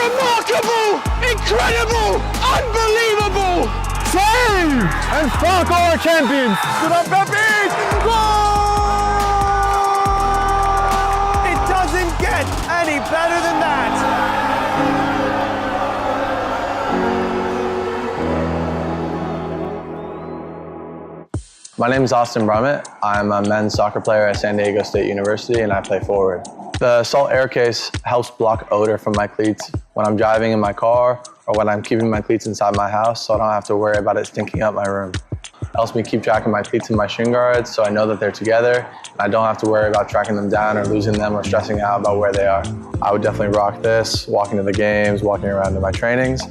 Remarkable! Incredible! Unbelievable! Save! And Spark are champions! Good on Pepe! Goal! It doesn't get any better than that! My name is Austin Brummett. I'm a men's soccer player at San Diego State University and I play forward. The Salt Air Case helps block odor from my cleats when I'm driving in my car or when I'm keeping my cleats inside my house so I don't have to worry about it stinking up my room. It helps me keep track of my cleats and my shin guards so I know that they're together and I don't have to worry about tracking them down or losing them or stressing out about where they are. I would definitely rock this, walking to the games, walking around to my trainings.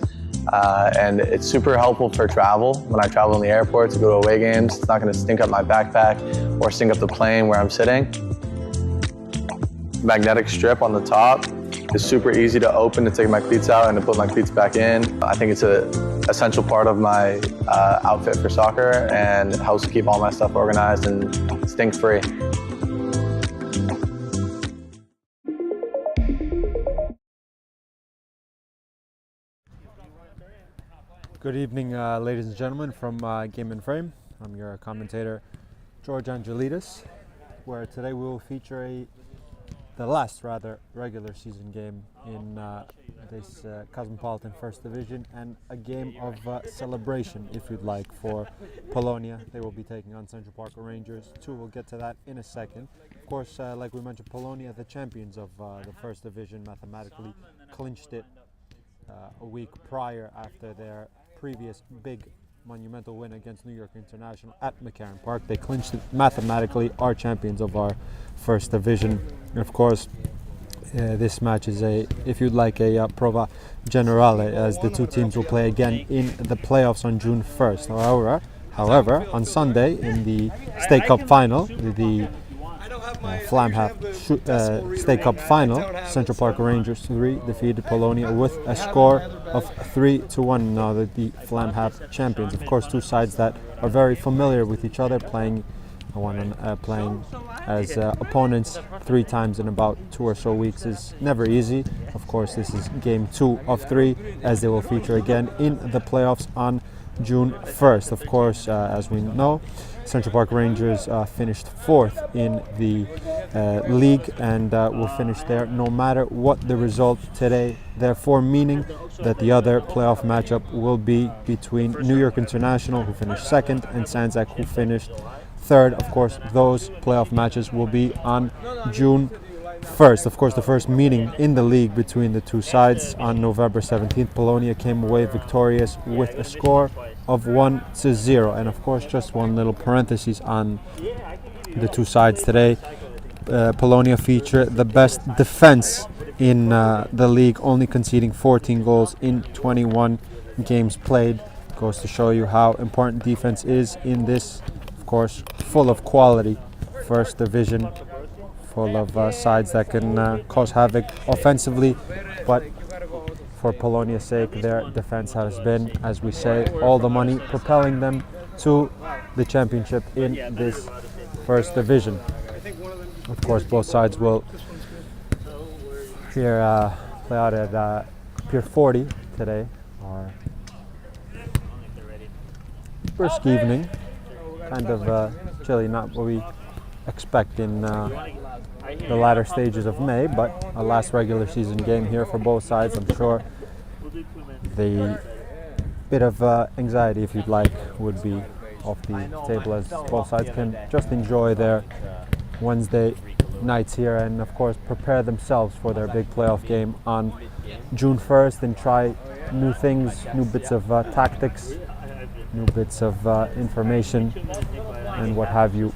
And it's super helpful for travel. When I travel in the airport to go to away games, it's not going to stink up my backpack or stink up the plane where I'm sitting. Magnetic strip on the top is super easy to open to take my cleats out and to put my cleats back in. I think it's an essential part of my outfit for soccer and it helps keep all my stuff organized and stink-free. Good evening, ladies and gentlemen, from Game and Frame. I'm your commentator, George Angelidis, where today we will feature the last regular season game in this Cosmopolitan First Division and a game of celebration, if you'd like, for Polonia. They will be taking on Central Park Rangers. We'll get to that in a second. Of course, like we mentioned, Polonia, the champions of the First Division, mathematically clinched it a week prior after their previous big monumental win against New York International at McCarran Park. They clinched it mathematically, are champions of our First Division. And of course, this match is if you'd like, a prova generale, as the two teams will play again in the playoffs on June 1st. However, on Sunday in the State Cup final, the Flam Half State Cup final, Central Park Rangers 3 defeated Polonia with a score of 3-1. Now that the Flam Half champions, of course, two sides that are very familiar with each other, playing as opponents 3 times in about 2 or so weeks is never easy. Of course, this is game 2 of 3, as they will feature again in the playoffs on June 1st. Of course, as we know, Central Park Rangers finished 4th in the league and will finish there no matter what the result today, therefore meaning that the other playoff matchup will be between New York International, who finished 2nd, and Sanzak, who finished 3rd. Of course, those playoff matches will be on June 1st. Of course, the first meeting in the league between the two sides on November 17th, Polonia came away victorious with a score of 1-0. And of course, just one little parenthesis on the two sides today. Polonia feature the best defense in the league, only conceding 14 goals in 21 games played. Goes to show you how important defense is in this, of course, full of quality First Division, full of sides that can cause havoc offensively, but for Polonia's sake, their defense has been, as we say, all the money, propelling them to the championship in this First Division. Of course, both sides will play out at Pier 40 today, our brisk evening, kind of chilly, not what we expect in the latter stages of May, but a last regular season game here for both sides. I'm sure the bit of anxiety, if you'd like, would be off the table, as both sides can just enjoy their Wednesday nights here and of course prepare themselves for their big playoff game on June 1st and try new things, new bits of tactics, new bits of information and what have you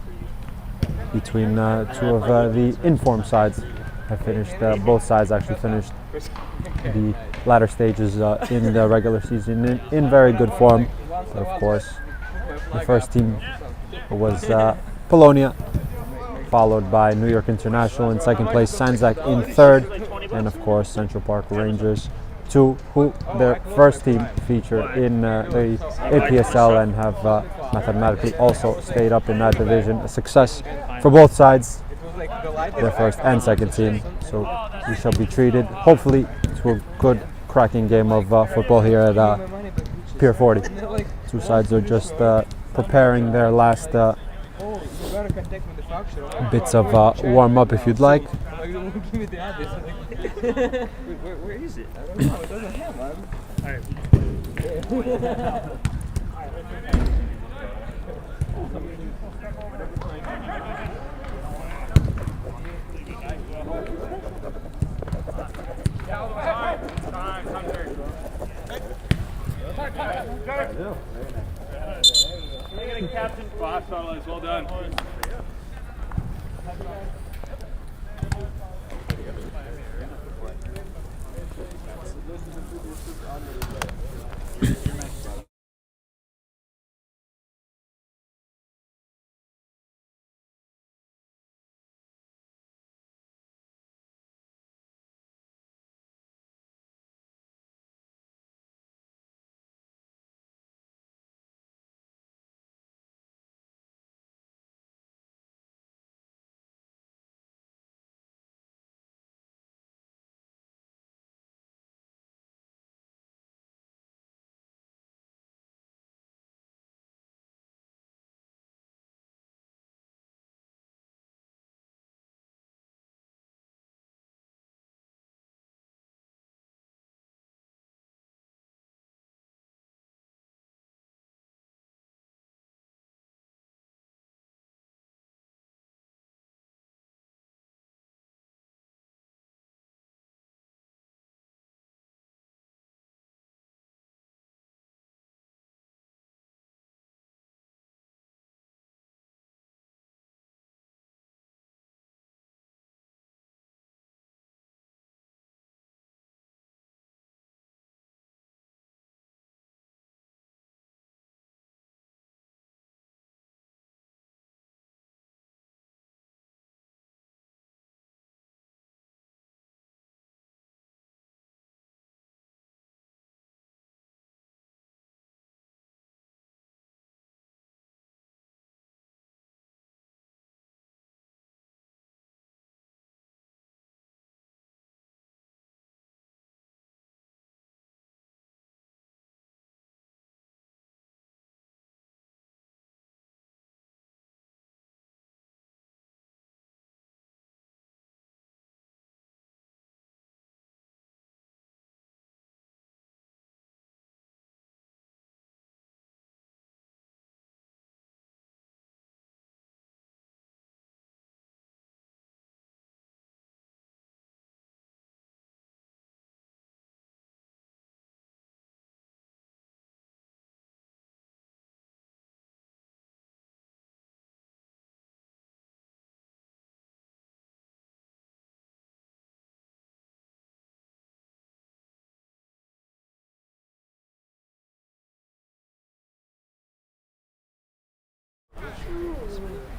between two of the informed sides. Both sides actually finished the latter stages in the regular season in very good form. But of course, the first team was Polonia, followed by New York International in second place, Sanzak in third, and of course Central Park Rangers, who their first team feature in the APSL and have mathematically also stayed up in that division. A success for both sides, their first and second team. So we shall be treated, hopefully, to a good cracking game of football here at Pier 40. Two sides are just preparing their last bits of warm-up, if you'd like. Where is it? I don't know. It doesn't have, man. Captain Boss, fellas, well done.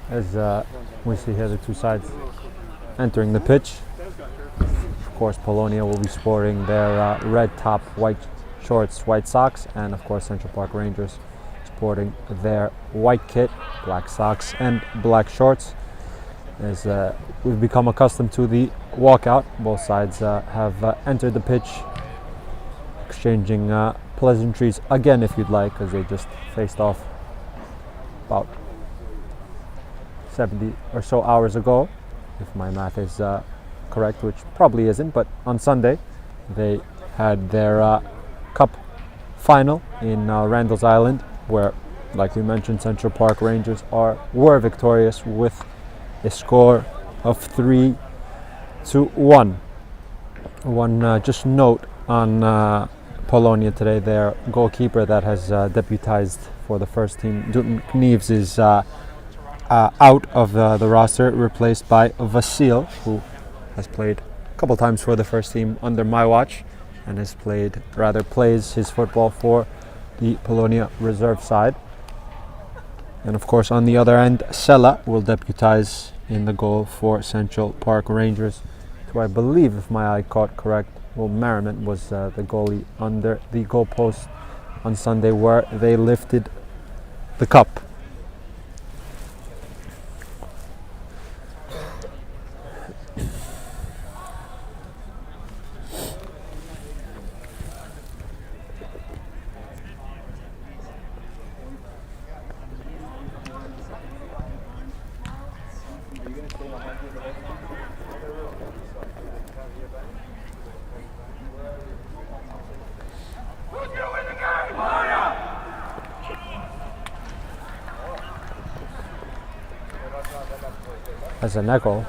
As we see here, the two sides entering the pitch. Of course, Polonia will be sporting their red top, white shorts, white socks, and of course Central Park Rangers sporting their white kit, black socks and black shorts. As we've become accustomed to the walkout, both sides have entered the pitch, exchanging pleasantries again, if you'd like, because they just faced off about 70 or so hours ago, if my math is correct, which probably isn't. But on Sunday they had their cup final in Randall's Island, where, like we mentioned, Central Park Rangers were victorious with a score of 3-1. One just note on Polonia today: their goalkeeper that has deputized for the first team, Dutton Knieves, is out of the roster, replaced by Vasil, who has played a couple times for the first team under my watch and plays his football for the Polonia reserve side. And of course, on the other end, Sela will deputize in the goal for Central Park Rangers, who I believe, if my eye caught correct, Merriman was the goalie under the goalpost on Sunday, where they lifted the cup. as an echo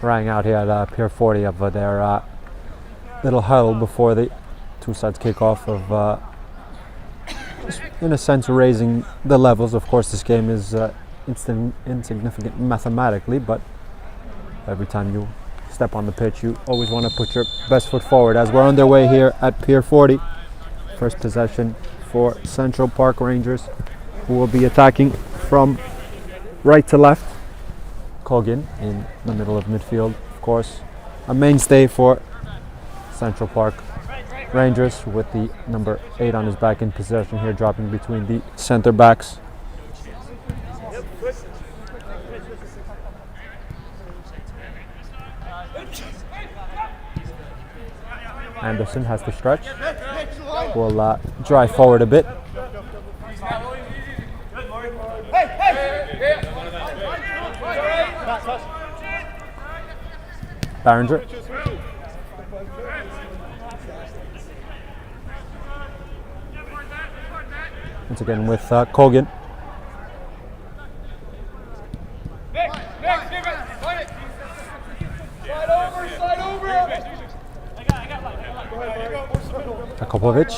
rang out here at Pier 40 of their little huddle before the two sides kickoff of just in a sense raising the levels. Of course this game is insignificant mathematically, but every time you step on the pitch you always want to put your best foot forward. As we're underway here at Pier 40, first possession for Central Park Rangers, who will be attacking from right to left. Cogan in the middle of midfield, of course, a mainstay for Central Park Rangers, with the number 8 on his back in possession here, dropping between the center backs. Anderson has to stretch. Will drive forward a bit. Barringer. Once again with Cogan. Akopovic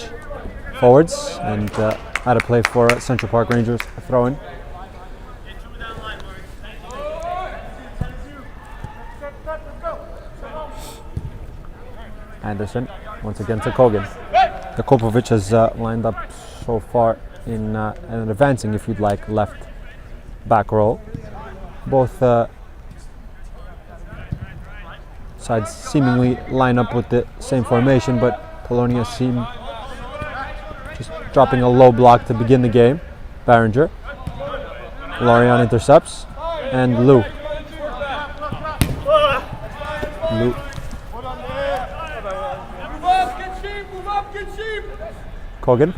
forwards, and out of play for Central Park Rangers, a throw-in. Anderson once again to Cogan. Akopovic has lined up so far in an advancing, if you'd like, left back role. Both sides seemingly line up with the same formation, but Polonia seem just dropping a low block to begin the game. Barringer. Lorian intercepts. And Lou. Cogan.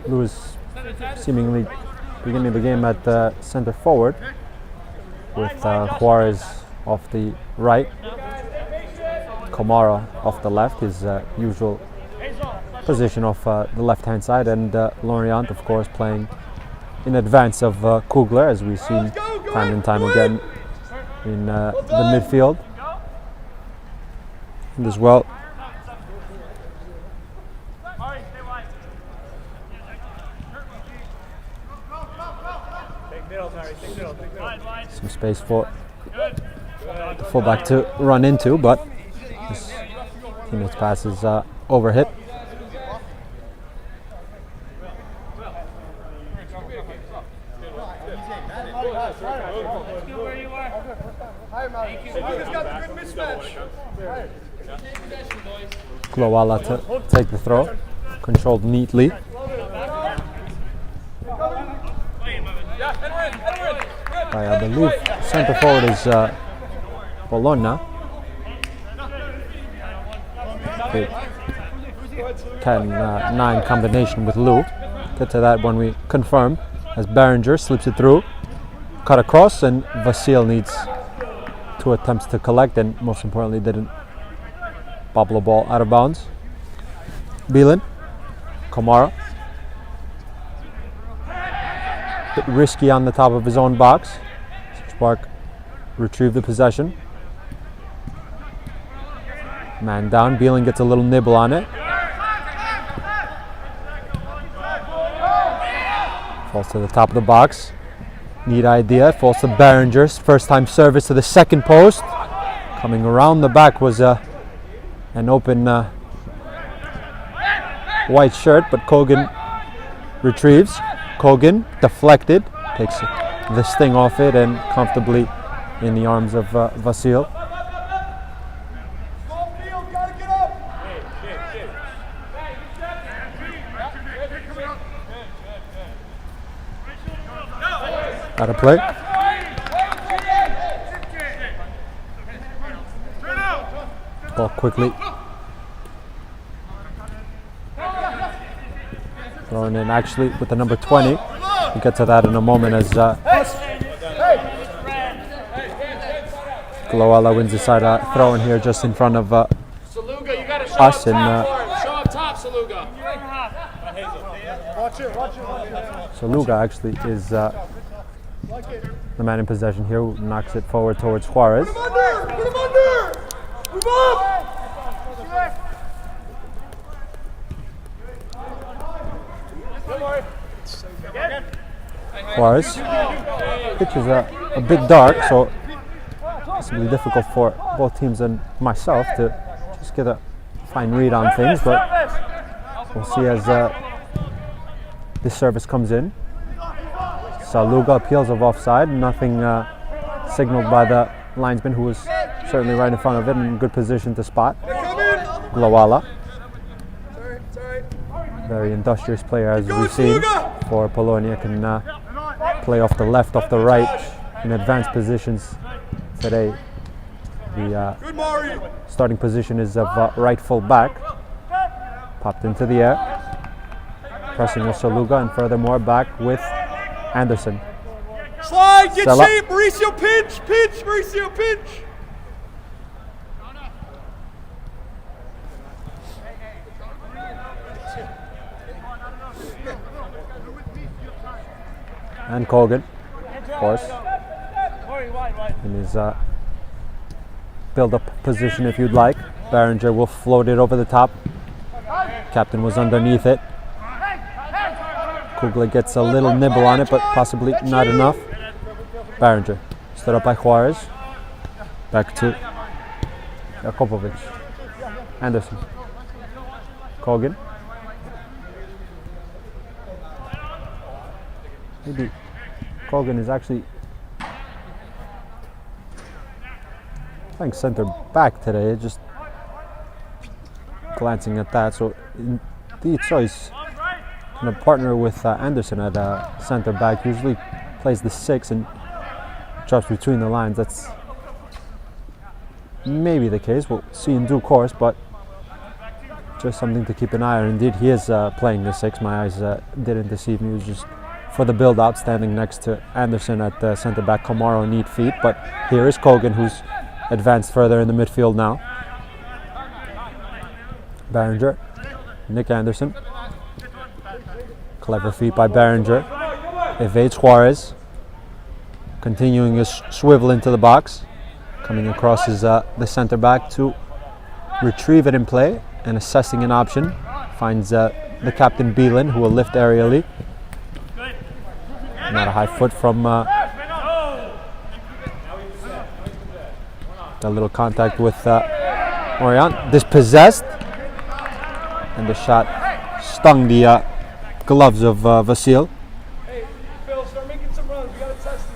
Lou is seemingly beginning the game at center forward, with Juarez off the right, Kamara off the left, his usual position off the left-hand side, and Lorient, of course, playing in advance of Kugler, as we've seen time and time again in the midfield. And as well, some space for the fullback to run into, but his teammate's pass is overhit. Glowala to take the throw, controlled neatly. I believe center forward is Polonia. 10-9 combination with Lou. Get to that when we confirm, as Barringer slips it through, cut across, and Vasil needs 2 attempts to collect, and most importantly didn't bobble the ball out of bounds. Beelan, Kamara, bit risky on the top of his own box. Spark retrieve the possession. Man down, Beelan gets a little nibble on it. Falls to the top of the box. Neat idea, falls to Barringer's first time service to the second post. Coming around the back was an open white shirt, but Cogan retrieves. Cogan deflected, takes the sting off it, and comfortably in the arms of Vasil. Out of play. Ball quickly thrown in, actually, with the number 20. We'll get to that in a moment, as Glowala wins the side throw in here just in front of Saluga, you gotta show us. up And top for him. Show up top, Saluga. so Luga actually is the man in possession here, who knocks it forward towards Juarez. Put him under! Move up! Juarez. Pitch is a bit dark, so it's going to be difficult for both teams and myself to just get a fine read on things, but we'll see as this service comes in. Saluga appeals of offside, nothing signaled by the linesman, who was certainly right in front of it and in good position to spot. Glowala, very industrious player as we've seen for Polonia, can play off the left, off the right in advanced positions today. The starting position is of right full back. Popped into the air, pressing with Saluga, and furthermore back with Anderson. Slide, get Stella. shape, Mauricio, pinch, Mauricio, pinch. And Kogan, of course, in his build-up position, if you'd like. Berenger will float it over the top. Captain was underneath it. Kugler gets a little nibble on it, but possibly not enough. Berenger, stood up by Juarez. Back to Jakobovic. Anderson. Kogan. Maybe Kogan is actually playing center back today, just glancing at that. So indeed, so he's going to partner with Anderson at center back. Usually plays the 6 and drops between the lines. That's maybe the case. We'll see in due course, but just something to keep an eye on. Indeed, he is playing the 6. My eyes didn't deceive me. It was just for the build-out, standing next to Anderson at center back. Kamaro, neat feet, but here is Kogan, who's advanced further in the midfield now. Berenger, Nick Anderson. Clever feet by Berenger. Evades Juarez. Continuing his swivel into the box. Coming across is the center back to retrieve it in play and assessing an option. Finds the captain Beelan, who will lift aerially. Not a high foot from a little contact with Morian. Dispossessed, and the shot stung the gloves of Vasil. Hey, Phil, start making some runs. We gotta test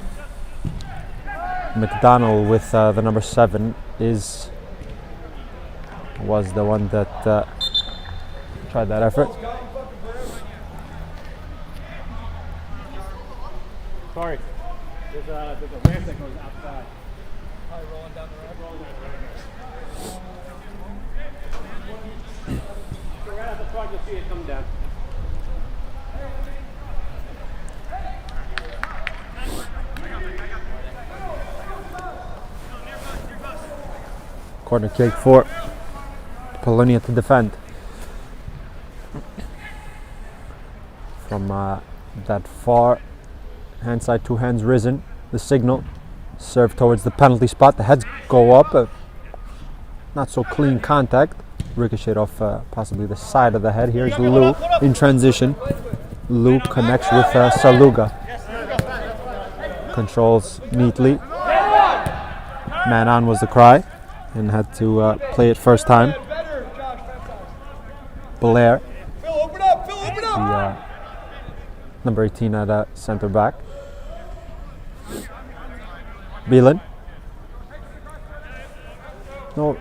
him. McDonald with the number 7 was the one that tried that effort. Sorry. There's a ramp that goes outside. Probably rolling down the road. Right at the front, you'll see it coming down. Corner kick for Polonia to defend. From that far hand side, 2 hands risen, the signal, serve towards the penalty spot. The heads go up, not so clean contact, ricocheted off possibly the side of the head. Here's Lou in transition. Lou connects with Saluga, controls neatly. Man on was the cry, and had to play it first time. Blair, Phil, open up! Phil, open up! the number 18 at center back. Beelan. No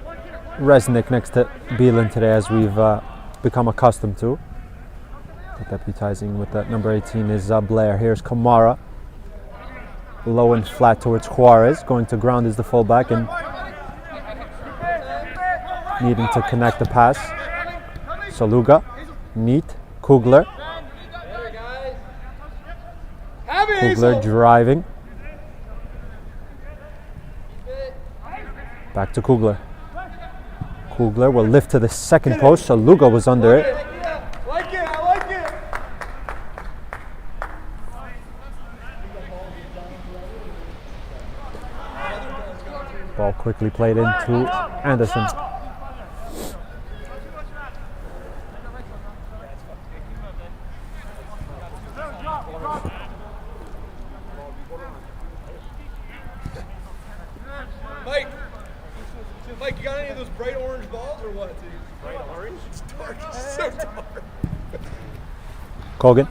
Resnick next to Beelan today, as we've become accustomed to. Deputizing with the number 18 is Blair. Here's Kamara. Low and flat towards Juarez. Going to ground is the fullback and needing to connect the pass. Saluga. Neat. Kugler. Kugler driving. Back to Kugler. Kugler will lift to the second post, so Luga was under it. I like it. Ball quickly played into Anderson. Mike, you got any of those bright orange balls or what? Bright orange? It's dark. It's so dark. Kogan.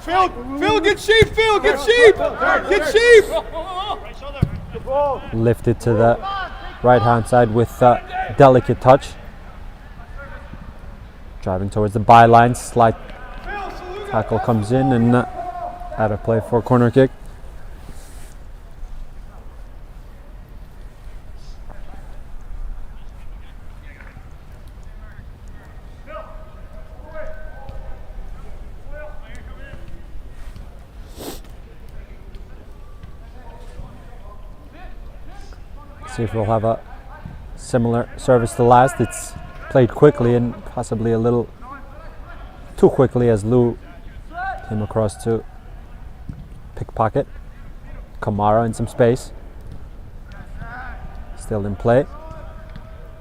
Phil, get sheep, Phil, get sheep! Get sheep! Lifted to the right hand side with a delicate touch. Driving towards the byline, slight tackle comes in and out of play for a corner kick. See if we'll have a similar service to last. It's played quickly and possibly a little too quickly as Lou came across to pickpocket Kamara in some space. Still in play.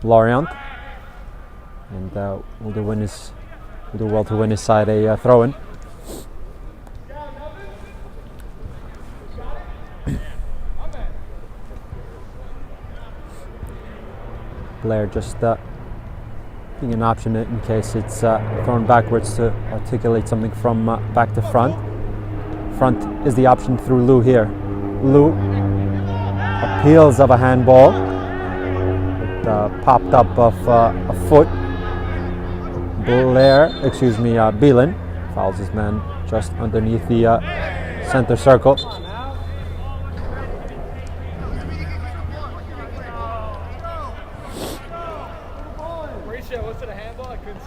Lorient, and will do well to win his side a throw-in. Blair just being an option in case it's thrown backwards to articulate something from back to front. Front is the option through Lou here. Lou appeals of a handball. It popped up of a foot. Beelan fouls his man just underneath the center circle. Was it a handball? I couldn't see.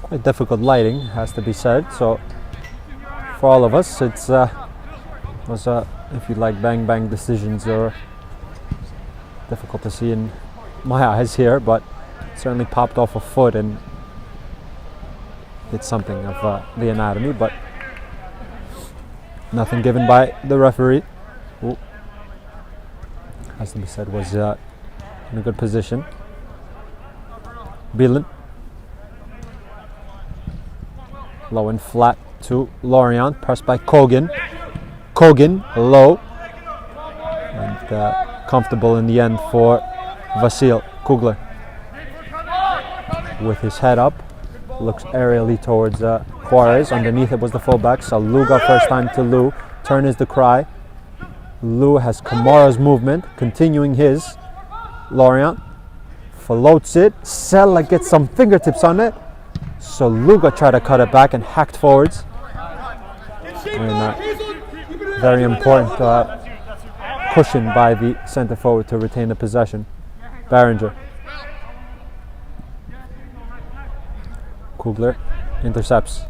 Quite difficult lighting, has to be said. So for all of us, it's was if you like bang bang decisions, or difficult to see in my eyes here, but certainly popped off a foot and did something of the anatomy, but nothing given by the referee. Ooh. Has to be said, was in a good position. Beelan. Low and flat to Lorient, pressed by Kogan. Kogan, low. And comfortable in the end for Vasil Kugler. With his head up, looks aerially towards Juarez. Underneath it was the fullback. Saluga first time to Lou. Turn is the cry. Lou has Kamara's movement, continuing his. Lorient floats it. Sella gets some fingertips on it. So Luga tried to cut it back and hacked forwards. And very important cushion by the centre forward to retain the possession. Barringer. Kugler intercepts.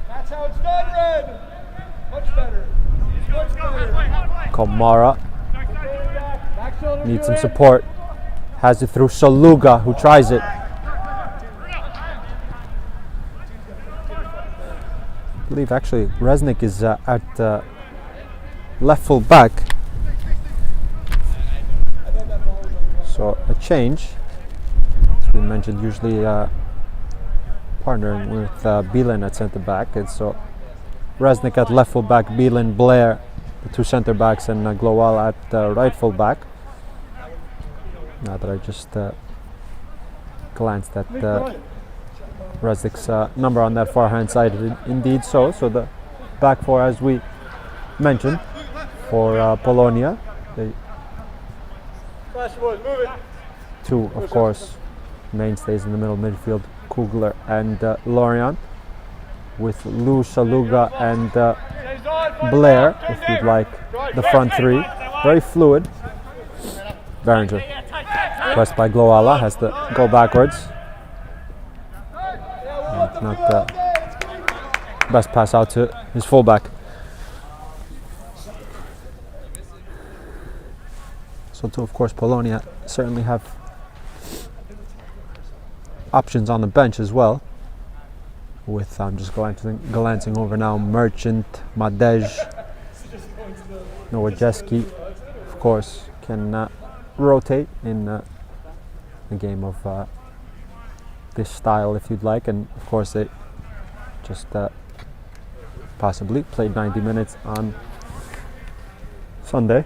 That's how it's done, Red. Much better. Much better. Kamara needs some support. Has it through Saluga, who tries it. I believe actually Resnick is at left full back. So a change. As we mentioned, usually partnering with Beelan at centre back. And so Resnick at left full back, Beelan, Blair, the two centre backs, and Glowal at right full back. Now that I just glanced at Resnick's number on that far hand side, indeed so. So the back four, as we mentioned, for Polonia. They two, of course, mainstays in the middle midfield, Kugler and Lorient, with Lou, Saluga and Blair, if you'd like, the front three. Very fluid. Barringer, pressed by Gloala, has to go backwards. not the best pass out to his fullback. So too, of course, Polonia certainly have options on the bench as well. With I'm just glancing over now, Merchant, Madej, Nowajewski, of course, can rotate in a game of this style if you'd like, and of course they just possibly played 90 minutes on Sunday.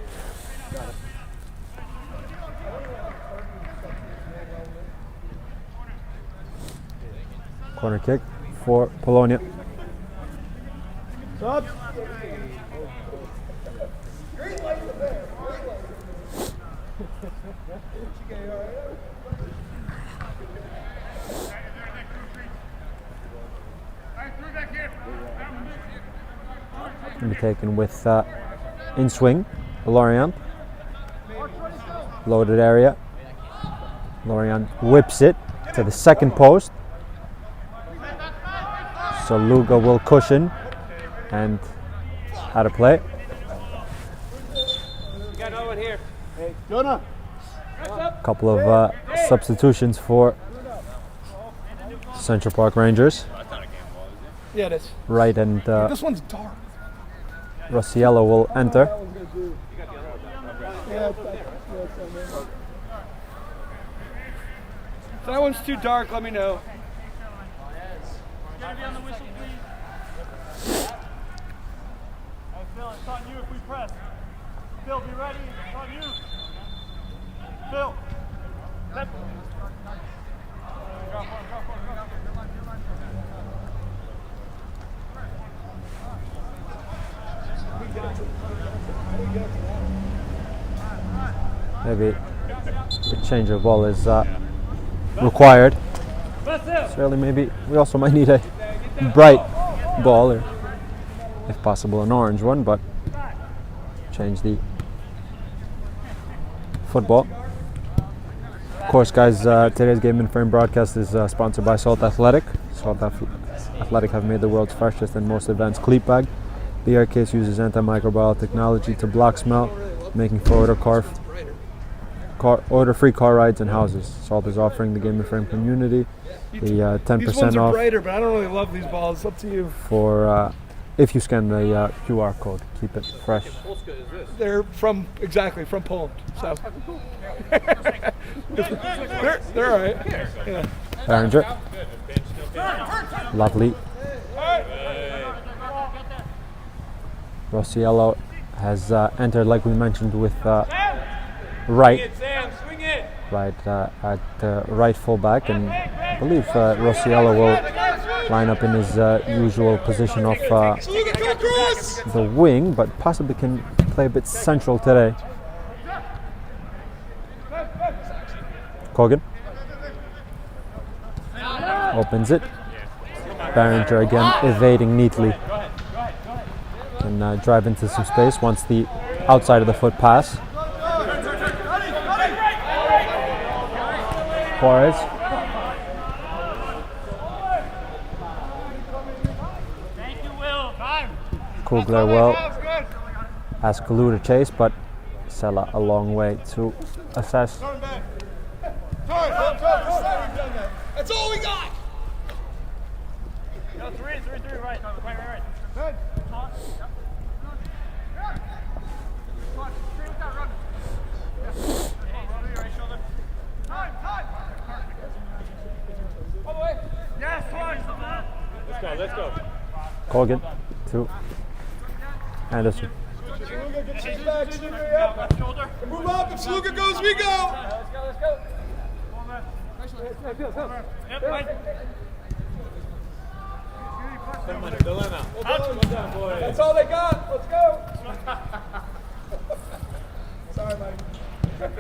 Corner kick for Polonia. Stop. Be taken with in swing, Lorient. Loaded area. Lorient whips it to the second post. So Luga will cushion and how to play. Got another one here. Hey, Jonah. A couple of substitutions for Central Park Rangers. Yeah, it is. Right, and This one's dark. Rossiello will enter. Yeah, if that one's too dark, let me know. Gotta be on the whistle, please. Hey, Phil, it's on you if we press. Phil, be ready. It's on you. Phil. Left. Go. Maybe a change of ball is required. Certainly, maybe we also might need a bright ball, or if possible an orange one, but change the football. Of course, guys, today's Game in Frame broadcast is sponsored by Salt Athletic. Salt Athletic have made the world's freshest and most advanced cleat bag. The air case uses antimicrobial technology to block smell, making for odor-free car rides and houses. Salt is offering the Game in Frame community the 10% These ones are off brighter, but I don't really love these balls. It's up to you. for if you scan the QR code. Keep it fresh. They're from Poland. So they're all right. Yeah. Behringer. Lovely. Rossiello has entered, like we mentioned, with right at right fullback, and I believe Rossiello will line up in his usual position of the wing, but possibly can play a bit central today. Kogan opens it. Behringer again evading neatly. Can drive into some space once the outside of the foot pass. Juarez. Thank you, Will. Time. Kugler will ask Kalu to chase, but Sella a long way to assess. That's all we got. No, three, right. Let's go. Kogan to Anderson. Move up. If Sluga goes, we go. Yep, right. That's all they got. Let's go. Sorry, Mike. That's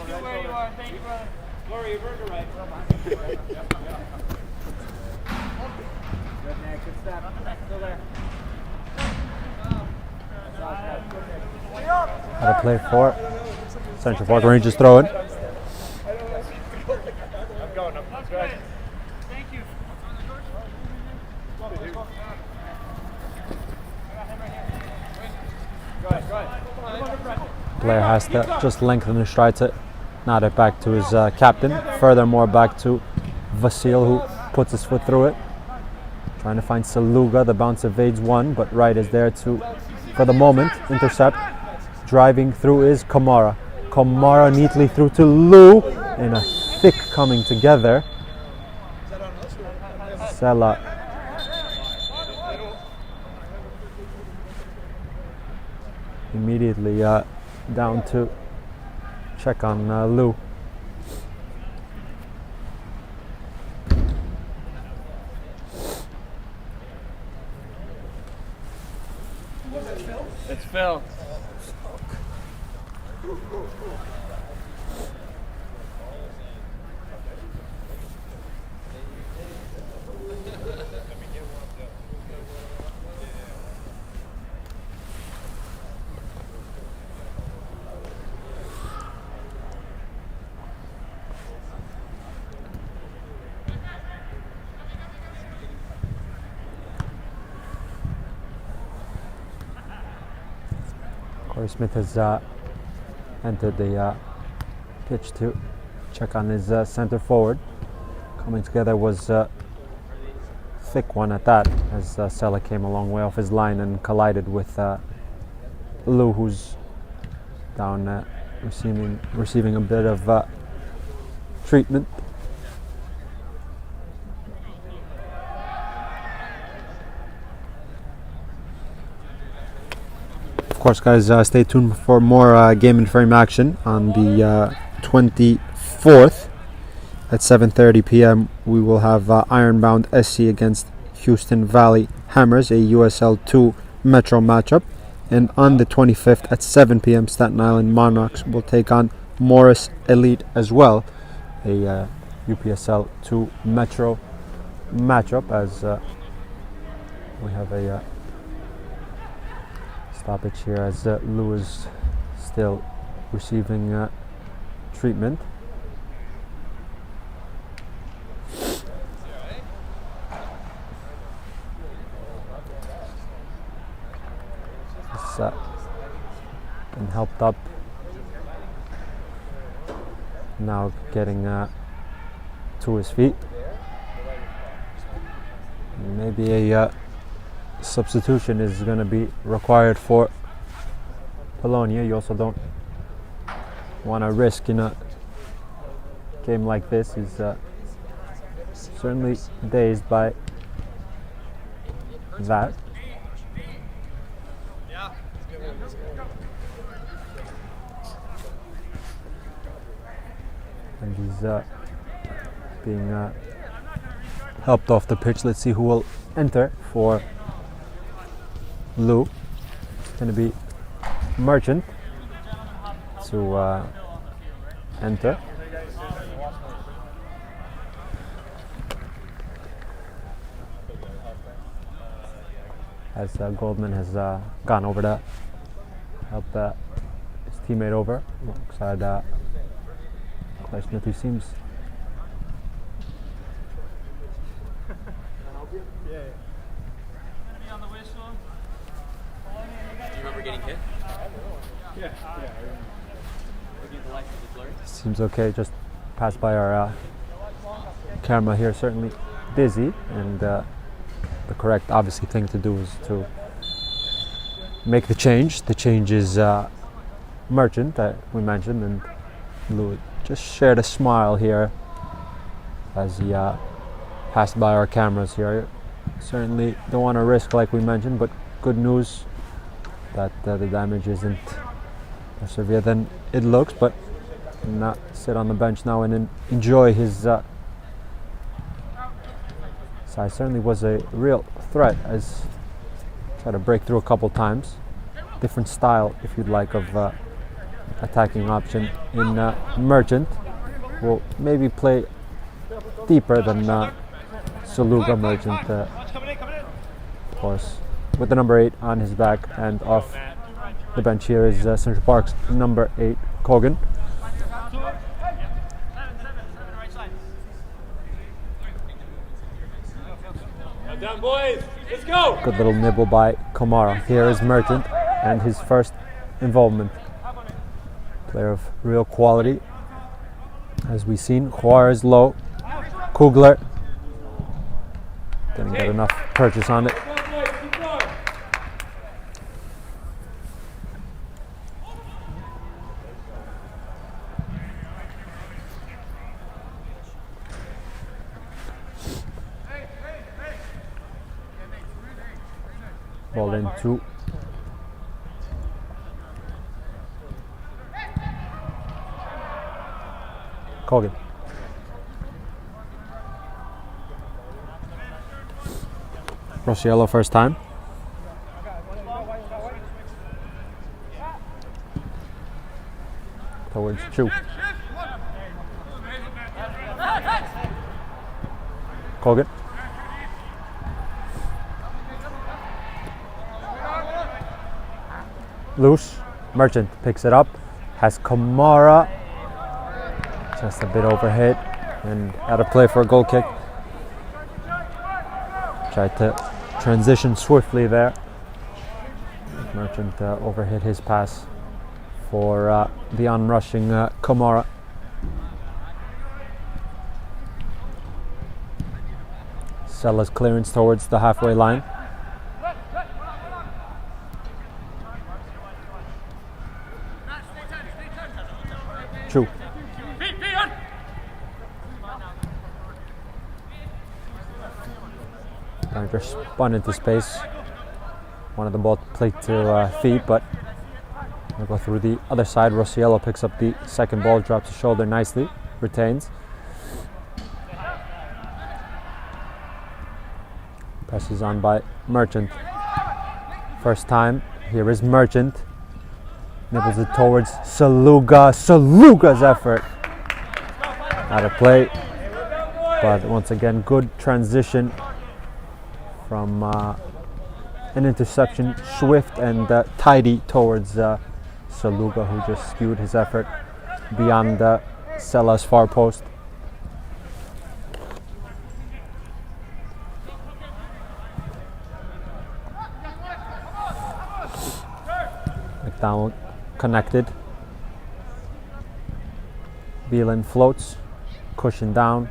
good where you are. Thank you, brother. Glory, your burger right. Good, Nick. Good step. Still there. How to play for Central Park Rangers throw it. I'm going. That's good. Thank you. player has to just lengthen his stride to nod it back to his captain. Furthermore, back to Vasil, who puts his foot through it. Trying to find Saluga. The bounce evades one, but Wright is there to, for the moment, intercept. Driving through is Kamara. Kamara neatly through to Lou in a thick coming together. Sela immediately down to check on Lou. It's Phil. Corey Smith has entered the pitch to check on his center forward. Coming together was a thick one at that, as Sela came a long way off his line and collided with Lou, who's down receiving a bit of treatment. Of course, guys, stay tuned for more game and frame action on the 24th at 7:30 p.m. We will have Ironbound SC against Houston Valley Hammers, a USL 2 Metro matchup, and on the 25th at 7 p.m. Staten Island Monarchs will take on Morris Elite as well, a UPSL 2 Metro matchup, as we have a stoppage here as Lou is still receiving treatment. He's been helped up, now getting to his feet. Maybe a substitution is going to be required for Polonia. You also don't want to risk in a game like this. He's certainly dazed by that. And he's being helped off the pitch. Let's see who will enter for Lou. It's going to be Merchant to enter. As Goldman has gone over to help his teammate over alongside Clay Smith, who seems Getting hit? Yeah. Seems okay. Just passed by our camera here. Certainly dizzy, and the correct, obviously, thing to do is to make the change. The change is Merchant that we mentioned, and Lou just shared a smile here as he passed by our cameras here. Certainly don't want to risk, like we mentioned, but good news that the damage isn't more severe than it looks, but not sit on the bench now and enjoy his size. Certainly was a real threat, as tried to break through a couple times. Different style, if you'd like, of attacking option in Merchant. Will maybe play deeper than Saluga. Merchant, of course, with the number 8 on his back, and off the bench here is Central Park's number 8, Kogan. Down, boys. Let's go. Good little nibble by Kamara. Here is Merchant and his first involvement. Player of real quality. As we've seen, Juarez low. Kugler didn't get enough purchase on it. Ball in 2. Kogan. Rosiello first time. Towards Chu. Kogan. Loose. Merchant picks it up. Has Kamara. Just a bit overhit and out of play for a goal kick. Tried to transition swiftly there. Merchant overhit his pass for the onrushing Kamara. Sella's clearance towards the halfway line. True. Manager spun into space. Wanted the ball played to feet, but we'll go through the other side. Rosiello picks up the second ball, drops his shoulder nicely, retains. Presses on by Merchant. First time, here is Merchant. Nibbles it towards Saluga. Saluga's effort. Out of play. But once again, good transition from an interception, swift and tidy towards Saluga, who just skewed his effort beyond Sella's far post. McDowell connected. Beelan floats, cushion down.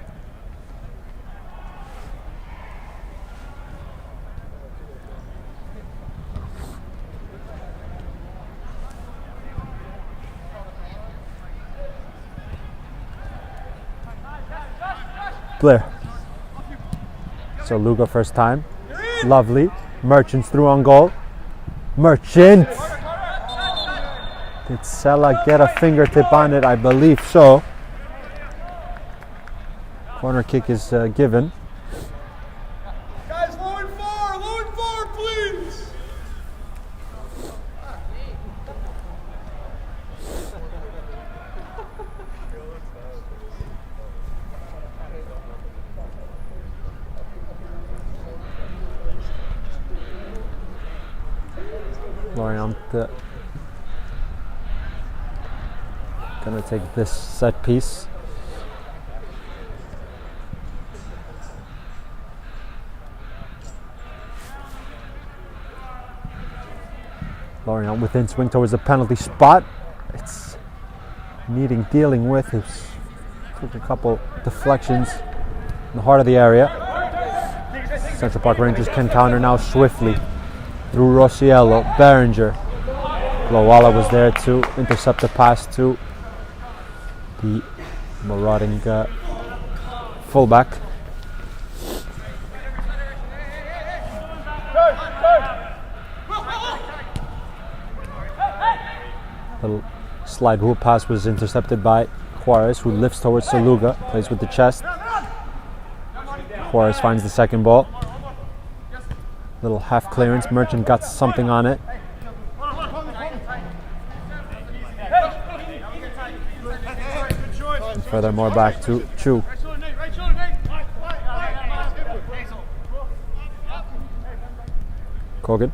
Blair. So Luga first time. Lovely. Merchant's through on goal. Merchant! Did Sella get a fingertip on it? I believe so. Corner kick is given. Guys, low and far, please. Lorient gonna take this set piece. Lorient within swing towards the penalty spot. It's needing dealing with. It's took a couple deflections in the heart of the area. Central Park Rangers can counter now swiftly through Rosiello. Berenger. Glowala was there to intercept the pass to the marauding fullback. Little slide rule pass was intercepted by Juarez, who lifts towards Saluga, plays with the chest. Juarez finds the second ball. Little half clearance. Merchant got something on it. And furthermore, back to Chu. Kogan.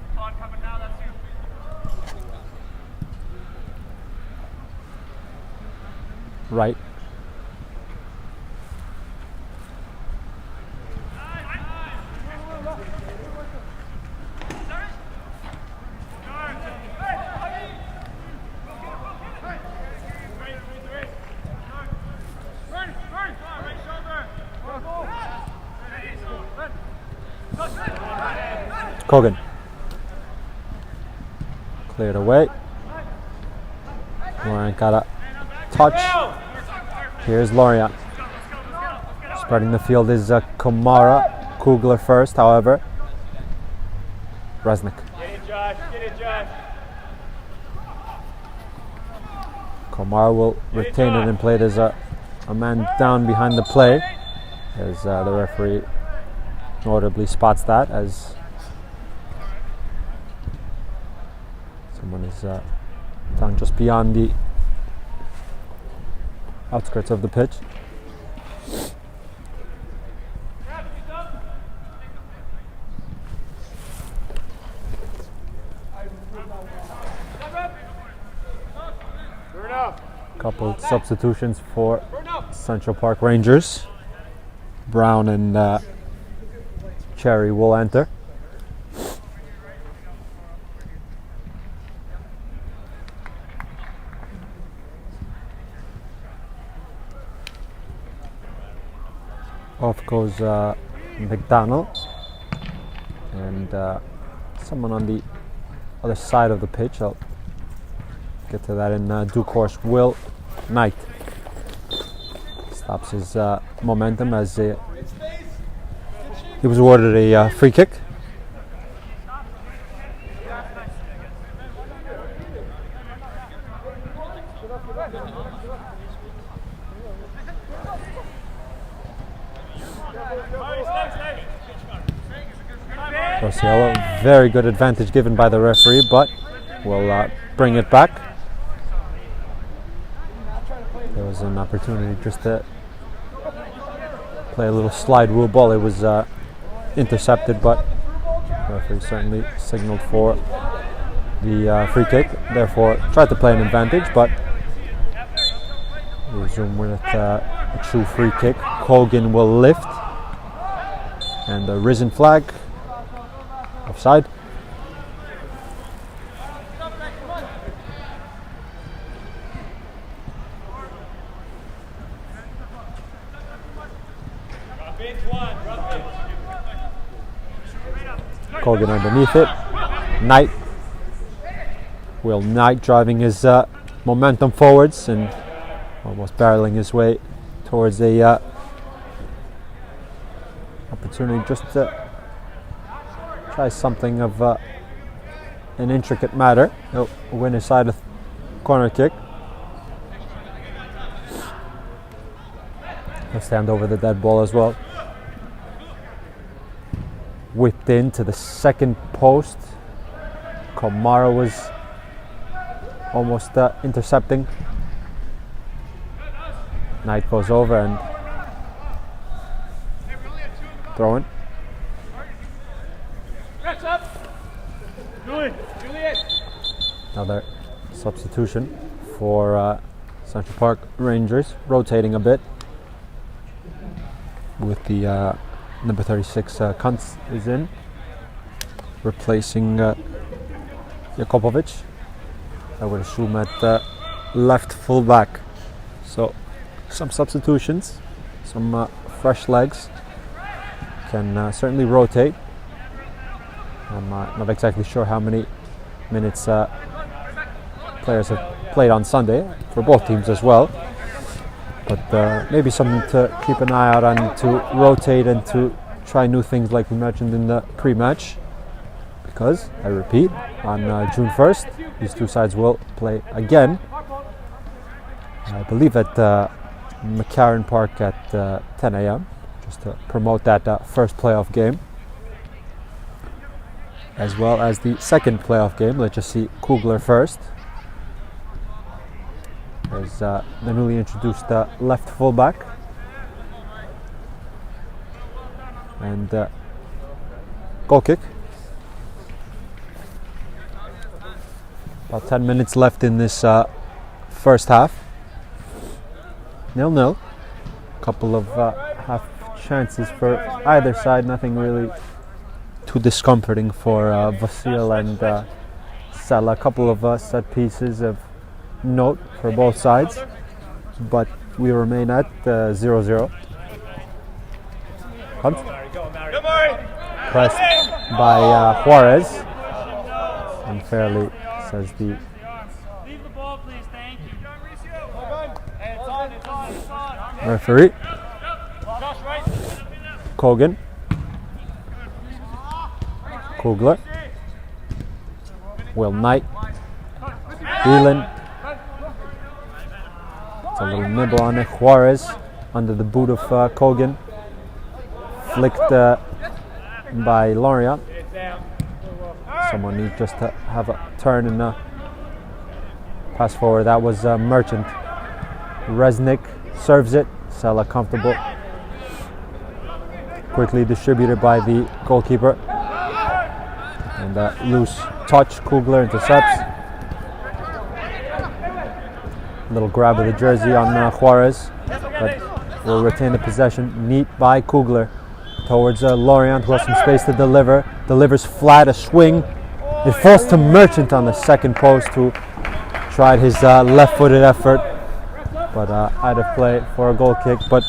Right. Kogan. Cleared away. Lorian got a touch. Here's Lorian. Spreading the field is Komara. Kugler first, however. Resnick. Get it, Josh. Get it, Josh. Komara will retain it and play. There's a man down behind the play. As the referee notably spots that as someone is down just beyond the outskirts of the pitch. Couple substitutions for Central Park Rangers. Brown and Cherry will enter. Off goes McDonald and someone on the other side of the pitch. I'll get to that in due course. Will Knight stops his momentum as he was awarded a free kick. Rosiello, very good advantage given by the referee, but will bring it back. There was an opportunity just to play a little slide rule ball. It was intercepted, but the referee certainly signaled for the free kick. Therefore, tried to play an advantage, but we resume with a true free kick. Kogan will lift, and the risen flag. Offside. Kogan underneath it. Knight. Will Knight driving his momentum forwards and almost barreling his way towards a opportunity just to try something of an intricate matter. He'll win his side of corner kick. He'll stand over the dead ball as well. Whipped into the second post. Komara was almost intercepting. Knight goes over and throw in. Another substitution for Central Park Rangers, rotating a bit with the number 36 Kuntz is in, replacing Jakobovic. I would assume at left fullback. So some substitutions, some fresh legs can certainly rotate. I'm not exactly sure how many minutes players have played on Sunday for both teams as well, but maybe something to keep an eye out on, to rotate and to try new things like we mentioned in the pre-match, because I repeat, on June 1st these two sides will play again, I believe at McCarran Park at 10 a.m. just to promote that first playoff game, as well as the second playoff game. Let's just see Kugler first. There's the newly introduced left fullback. And goal kick. About 10 minutes left in this first half. 0-0. Couple of half chances for either side. Nothing really too discomforting for Vasil and Sela. A couple of set pieces of note for both sides, but we remain at 0-0. Hunt. pressed by Juarez. Unfairly, says the Leave the ball, please. Thank you. Hey, it's on, it's on, it's on. referee. Josh, right? Kogan. Kugler. Will Knight. Beelan. It's a little nibble on it. Juarez under the boot of Kogan. Flicked by Lorient. Someone needs just to have a turn and pass forward. That was Merchant. Resnick serves it. Sela comfortable. Quickly distributed by the goalkeeper. And loose touch. Kugler intercepts. Little grab of the jersey on Juarez. But will retain the possession. Neat by Kugler. Towards Lorient, who has some space to deliver. Delivers flat, a swing. It falls to Merchant on the second post, who tried his left-footed effort, but out of play for a goal kick. But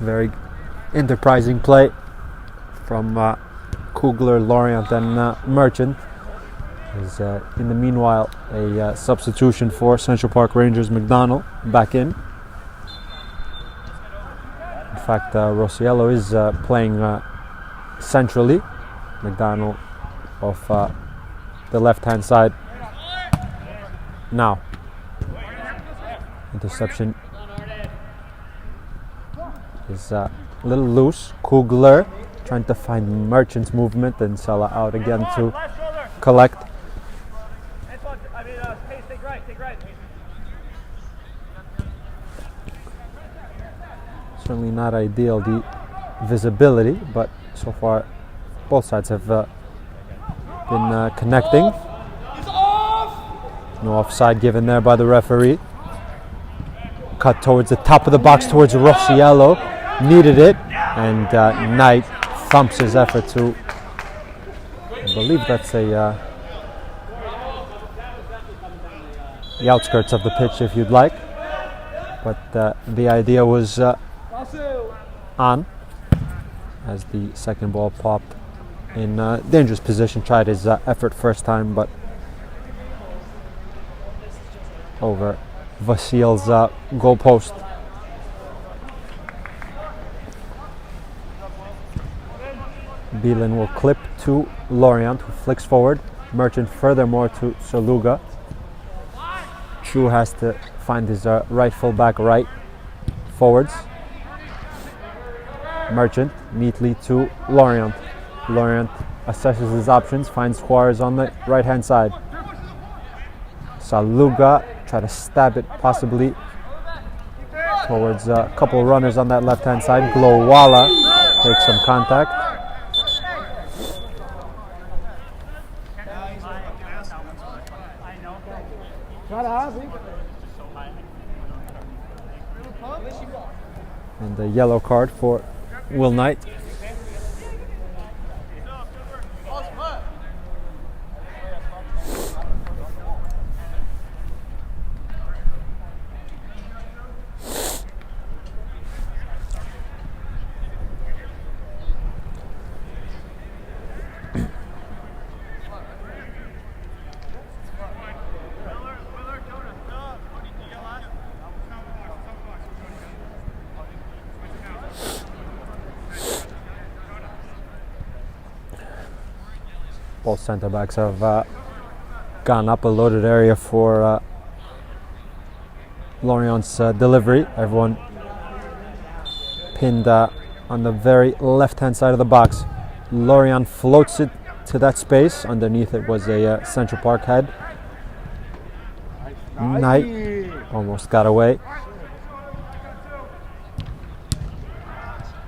very enterprising play from Kugler, Lorient, and Merchant. Is in the meanwhile a substitution for Central Park Rangers. McDonald back in. In fact, Rosiello is playing centrally. McDonald off the left-hand side. Now, interception is a little loose. Kugler trying to find Merchant's movement, and Sela out again to collect. Certainly not ideal, the visibility, but so far both sides have been connecting. No offside given there by the referee. Cut towards the top of the box towards Rosiello. Needed it, and Knight thumps his effort to, I believe that's the outskirts of the pitch if you'd like. But the idea was on, as the second ball popped in dangerous position. Tried his effort first time, but over Vasil's goal post. Beelan will clip to Lorient, who flicks forward. Merchant furthermore to Soluga. Chu has to find his right full back right forwards. Merchant neatly to Lorient. Lorient assesses his options, finds Juarez on the right hand side. Saluga try to stab it possibly towards a couple runners on that left hand side. Glowala takes some contact. And a yellow card for Will Knight. Both centre backs have gone up a loaded area for Lorient's delivery. Everyone pinned on the very left hand side of the box. Lorient floats it to that space. Underneath it was a Central Park head. Knight almost got away.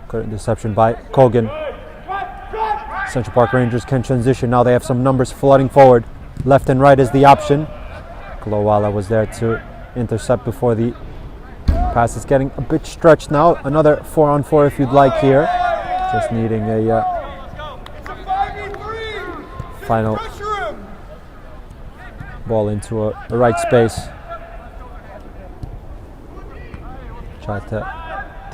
Good interception by Kogan. Central Park Rangers can transition. Now they have some numbers flooding forward. Left and right is the option. Glowala was there to intercept before the pass is getting a bit stretched now. Another 4-on-4 if you'd like here. Just needing a final ball into a right space. Tried to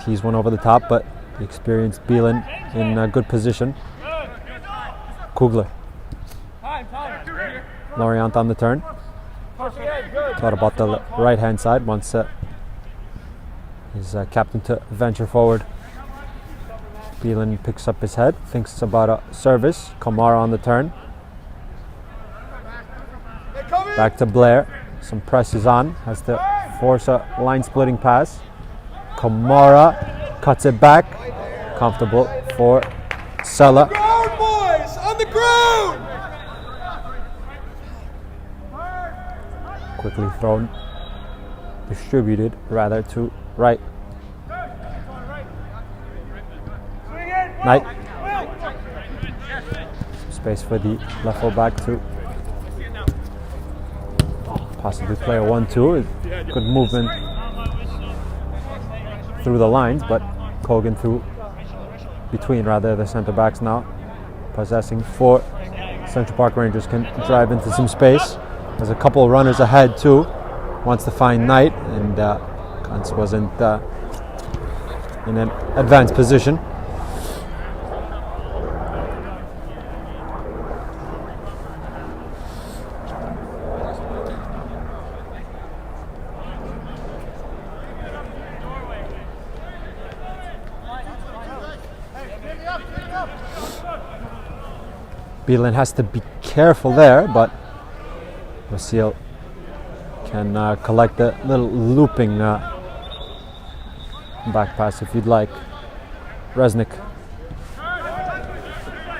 tease one over the top, but the experienced Beelan in a good position. Kugler. Lorient on the turn. Thought about the right hand side. Wants his captain to venture forward. Beelan picks up his head, thinks about a service. Kamara on the turn. Back to Blair. Some press is on. Has to force a line splitting pass. Kamara cuts it back. Comfortable for Sella. Ground, boys! On the ground! Quickly thrown. Distributed rather to right. Knight. Space for the left full back to possibly play a 1-2. Good movement through the lines, but Kogan through between rather the centre backs now. Possessing for Central Park Rangers can drive into some space. There's a couple of runners ahead too. Wants to find Knight, and Kuntz wasn't in an advanced position. Beelan has to be careful there, but Vasil can collect a little looping back pass if you'd like. Resnick.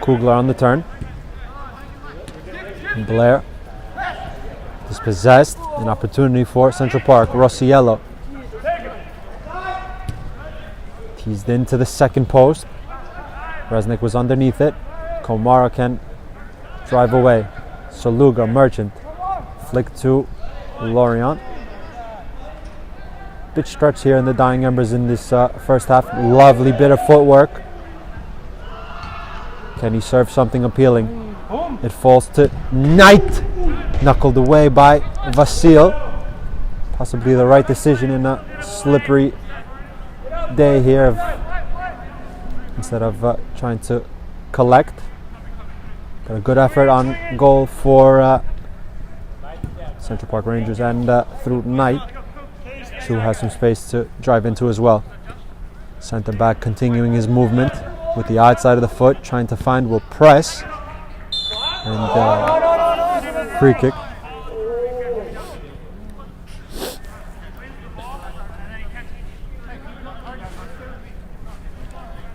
Kugler on the turn. Blair dispossessed. An opportunity for Central Park. Rossiello. Teased into the second post. Resnick was underneath it. Komara can drive away. Soluga, Merchant. Flick to Lorient. Bit stretch here in the dying embers in this first half. Lovely bit of footwork. Can he serve something appealing? It falls to Knight. Knuckled away by Vasil. Possibly the right decision in a slippery day here instead of trying to collect. Got a good effort on goal for Central Park Rangers, and through Knight, who has some space to drive into as well. Centre back continuing his movement with the outside of the foot, trying to find, will press, and free kick.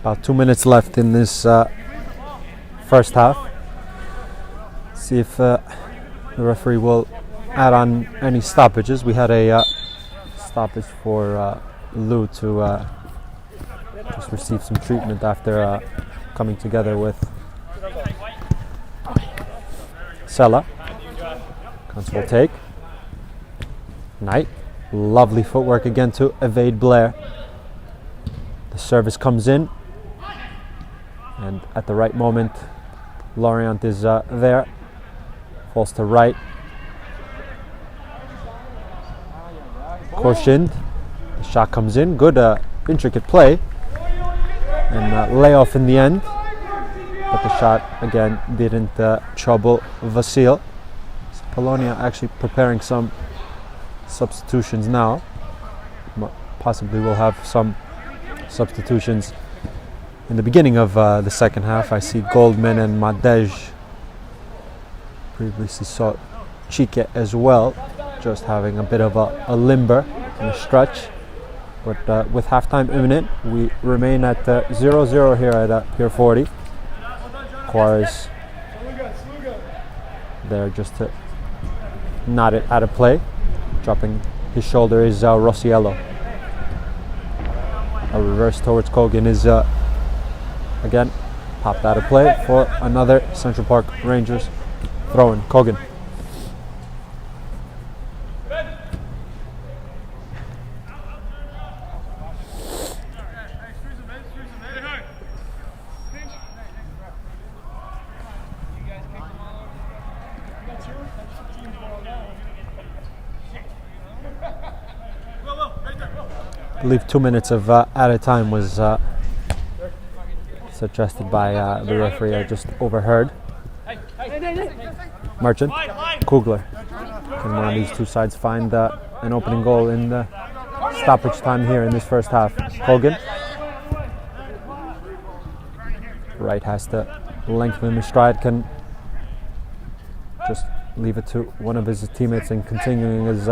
About 2 minutes left in this first half. See if the referee will add on any stoppages. We had a stoppage for Lou to just receive some treatment after coming together with Sella. Constable take. Knight. Lovely footwork again to evade Blair. The service comes in, and at the right moment Lorient is there. Falls to right. Korshind. The shot comes in. Good intricate play. And layoff in the end. But the shot again didn't trouble Vasil. So Polonia actually preparing some substitutions now. Possibly will have some substitutions in the beginning of the second half. I see Goldman and Madej. Previously saw Chike as well, just having a bit of a limber and a stretch. But with halftime imminent, we remain at 0-0 here at Pier 40. Juarez there just to nod it out of play. Dropping his shoulder is Rossiello. A reverse towards Kogan is again popped out of play for another Central Park Rangers throw-in. Kogan. I believe 2 minutes of added time was suggested by the referee I just overheard. Merchant, Kugler. Can one of these two sides find an opening goal in the stoppage time here in this first half? Hogan. Wright has to lengthen the stride, can just leave it to one of his teammates and continuing his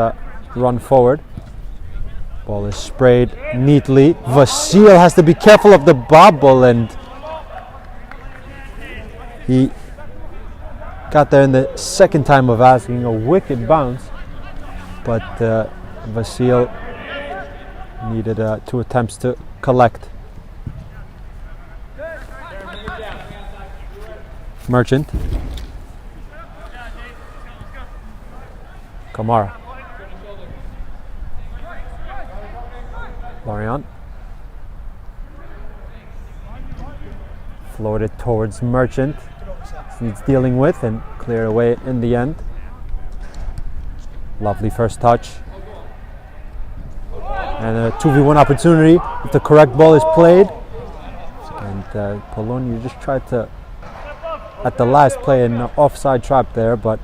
run forward. Ball is sprayed neatly. Vasil has to be careful of the bobble, and he got there in the second time of asking. A wicked bounce, but Vasil needed 2 attempts to collect. Merchant. Kamara. Lorient. Floated towards Merchant. Needs dealing with and clear away in the end. Lovely first touch. And a 2v1 opportunity if the correct ball is played. And Polonia just tried to, at the last play, an offside trap there, but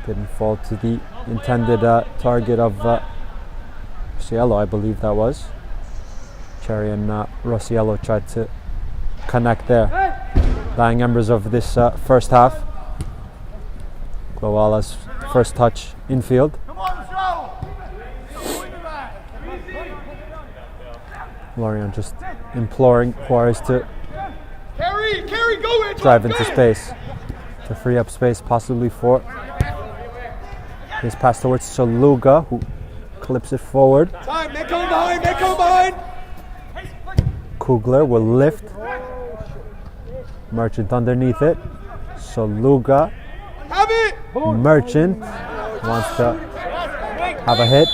didn't fall to the intended target of Rosiello, I believe that was. Cherry and Rosiello tried to connect there. Dying embers of this first half. Glowala's first touch infield. Lorient just imploring Juarez to drive into space, to free up space possibly for his pass towards Saluga, who clips it forward. Time, they're coming behind, they're coming behind! Kugler will lift. Merchant underneath it. Saluga. Have it! Merchant wants to have a hit.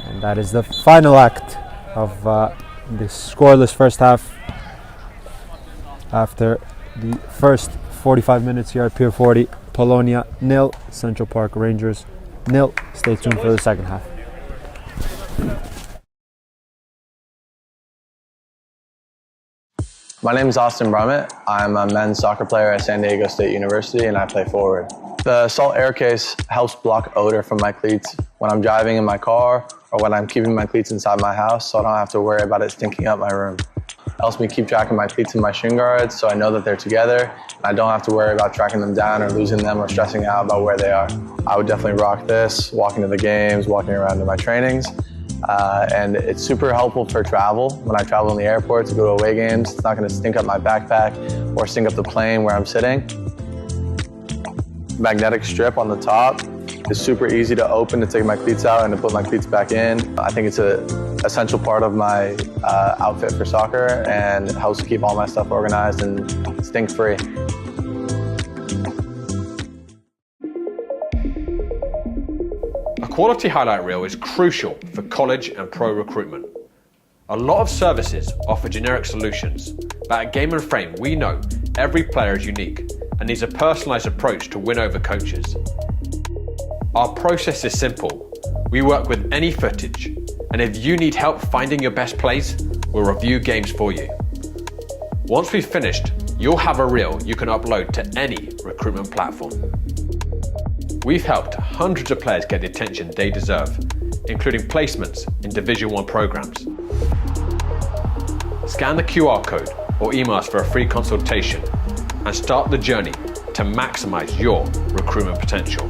And that is the final act of this scoreless first half. After the first 45 minutes here at Pier 40, Polonia 0, Central Park Rangers 0. Stay tuned for the second half. My name is Austin Brummett. I'm a men's soccer player at San Diego State University, and I play forward. The salt air case helps block odor from my cleats when I'm driving in my car or when I'm keeping my cleats inside my house, so I don't have to worry about it stinking up my room. It helps me keep track of my cleats and my shin guards, so I know that they're together, and I don't have to worry about tracking them down or losing them or stressing out about where they are. I would definitely rock this, walking to the games, walking around to my trainings. And it's super helpful for travel. When I travel in the airport to go to away games, it's not going to stink up my backpack or stink up the plane where I'm sitting. Magnetic strip on the top is super easy to open to take my cleats out and to put my cleats back in. I think it's an essential part of my outfit for soccer, and it helps keep all my stuff organized and stink-free. A quality highlight reel is crucial for college and pro recruitment. A lot of services offer generic solutions, but at Game & Frame we know every player is unique and needs a personalised approach to win over coaches. Our process is simple. We work with any footage, and if you need help finding your best plays, we'll review games for you. Once we've finished, you'll have a reel you can upload to any recruitment platform. We've helped hundreds of players get the attention they deserve, including placements in Division 1 programs. Scan the QR code or email us for a free consultation and start the journey to maximize your recruitment potential.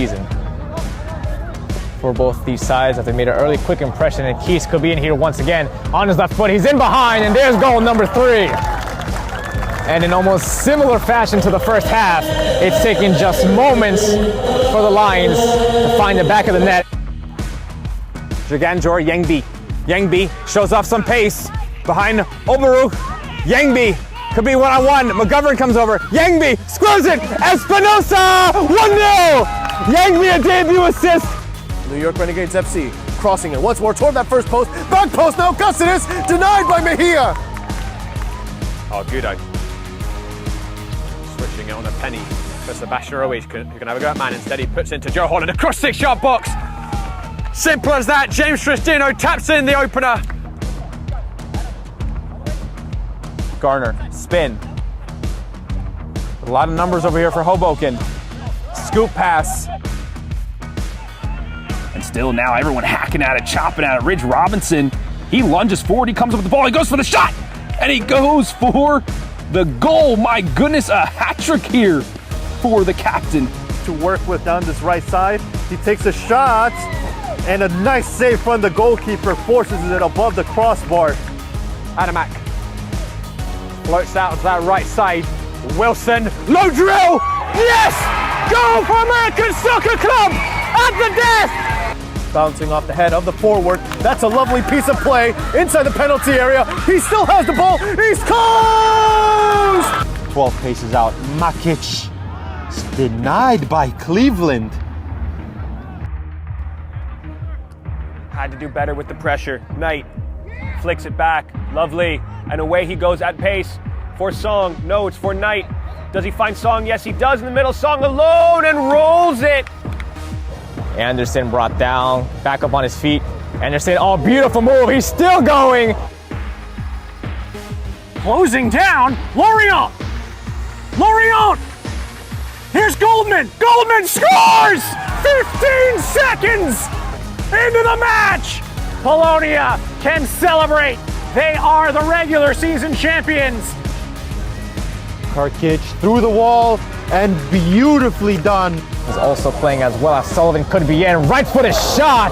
season for both these sides as they made an early quick impression, and Keys could be in here once again on his left foot. He's in behind, and there's goal number 3. And in almost similar fashion to the first half, it's taken just moments for the Lions to find the back of the net. Jaganjor Yangbi. Yangbi shows off some pace behind Obaru. Yangbi could be one-on-one. McGovern comes over. Yangbi screws it. Espinosa 1-0. Yangbi a debut assist. New York Renegades FC crossing it once more toward that first post. Back post now. Cussidus denied by Mejia. Oh, Gudo. Switching it on a penny for Sebastian Ruiz, who can have a go at man. Instead, he puts into Joe Holland across 6-yard box. Simple as that. James Tristino taps in the opener. Garner, spin. A lot of numbers over here for Hoboken. Scoop pass. And still now everyone hacking at it, chopping at it. Ridge Robinson, he lunges forward, he comes up with the ball, he goes for the shot, and he goes for the goal. My goodness, a hat trick here for the captain. To work with down this right side. He takes a shot, and a nice save from the goalkeeper forces it above the crossbar. Adamak floats out to that right side. Wilson, low drill. Yes! Goal for American Soccer Club at the death. Bouncing off the head of the forward. That's a lovely piece of play inside the penalty area. He still has the ball. He scores! 12 paces out. Makic denied by Cleveland. Had to do better with the pressure. Knight flicks it back. Lovely. And away he goes at pace for Song. No, it's for Knight. Does he find Song? Yes, he does in the middle. Song alone and rolls it. Anderson brought down, back up on his feet. Anderson, oh, beautiful move. He's still going. Closing down, Lorient! Lorient! Here's Goldman! Goldman scores! 15 seconds into the match! Polonia can celebrate. They are the regular season champions. Karkic through the wall and beautifully done. He's also playing as well as Sullivan could be in. Right-footed shot!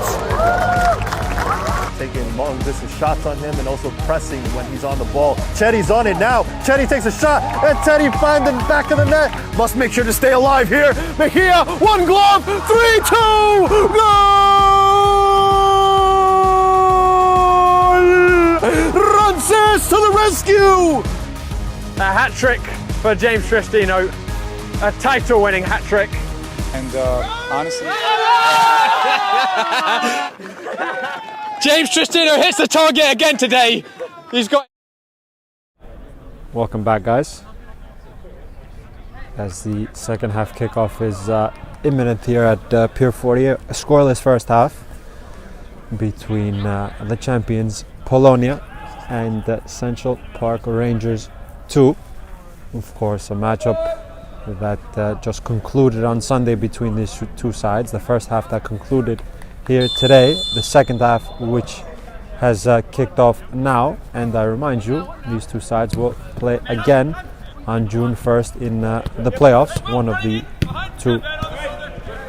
Taking long distance shots on him and also pressing when he's on the ball. Chetty's on it now. Chetty takes a shot and Chetty finds the back of the net. Must make sure to stay alive here. Mejia, one glove, 3-2, goal! Rances to the rescue! A hat trick for James Tristino. A title-winning hat trick. And honestly, James Tristino hits the target again today. He's got. Welcome back, guys. As the second half kickoff is imminent here at Pier 40, a scoreless first half between the champions Polonia and Central Park Rangers 2. Of course, a matchup that just concluded on Sunday between these two sides. The first half that concluded here today, the second half which has kicked off now, and I remind you, these two sides will play again on June 1st in the playoffs, one of the two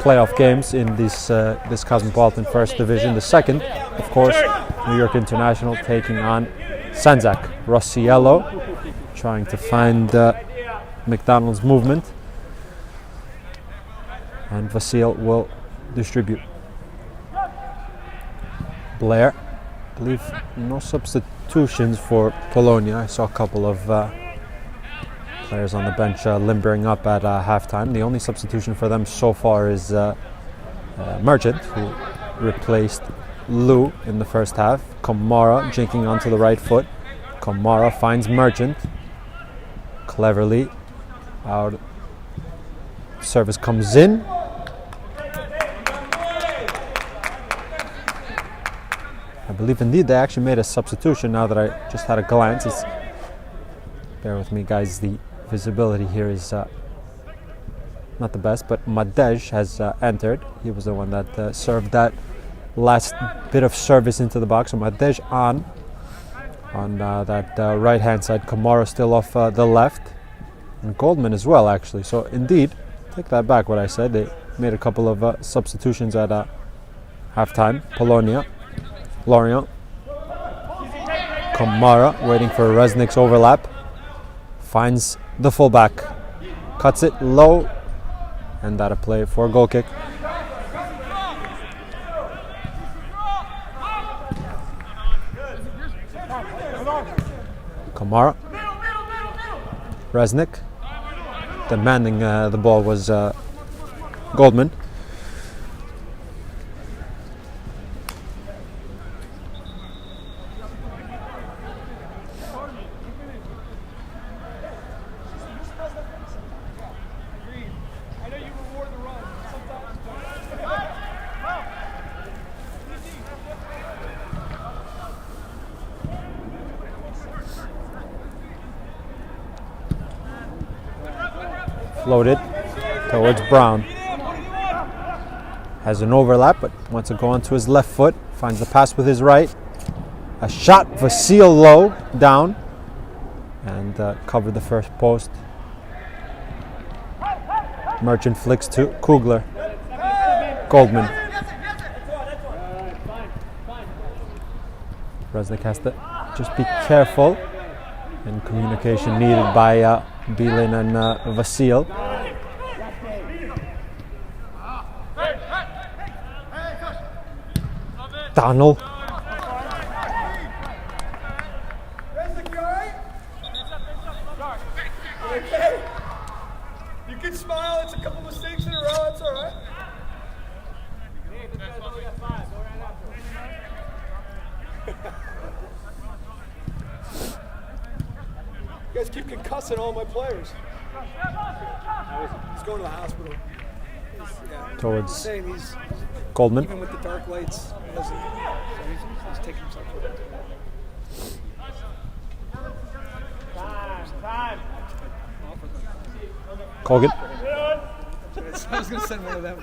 playoff games in this Cosmopolitan First Division. The second, of course, New York International taking on Sanzak. Rossiello trying to find McDonald's movement, and Vasil will distribute. Blair, I believe no substitutions for Polonia. I saw a couple of players on the bench limbering up at halftime. The only substitution for them so far is Merchant, who replaced Lou in the first half. Kamara jinking onto the right foot. Kamara finds Merchant cleverly. Out. Service comes in. I believe indeed they actually made a substitution now that I just had a glance. Bear with me, guys, the visibility here is not the best, but Madej has entered. He was the one that served that last bit of service into the box. So Madej on that right hand side. Kamara still off the left. And Goldman as well, actually. So indeed, take that back what I said. They made a couple of substitutions at halftime. Polonia, Lorient, Kamara waiting for Reznik's overlap. Finds the fullback, cuts it low, and that a play for a goal kick. Kamara, Reznik, demanding the ball was Goldman. Floated towards Brown. Has an overlap, but wants to go onto his left foot. Finds the pass with his right. A shot, Vasile low, down. And covered the first post. Merchant flicks to Kugler. Goldman. Reznik has to just be careful. And communication needed by Bilin and Vasile. Donald. You can smile, it's a couple mistakes in a row, it's all right. You guys keep concussing all my players. He's going to the hospital. Towards He's Goldman. even with the dark lights, he's taking himself to it. Colgan. I was going to send one of them.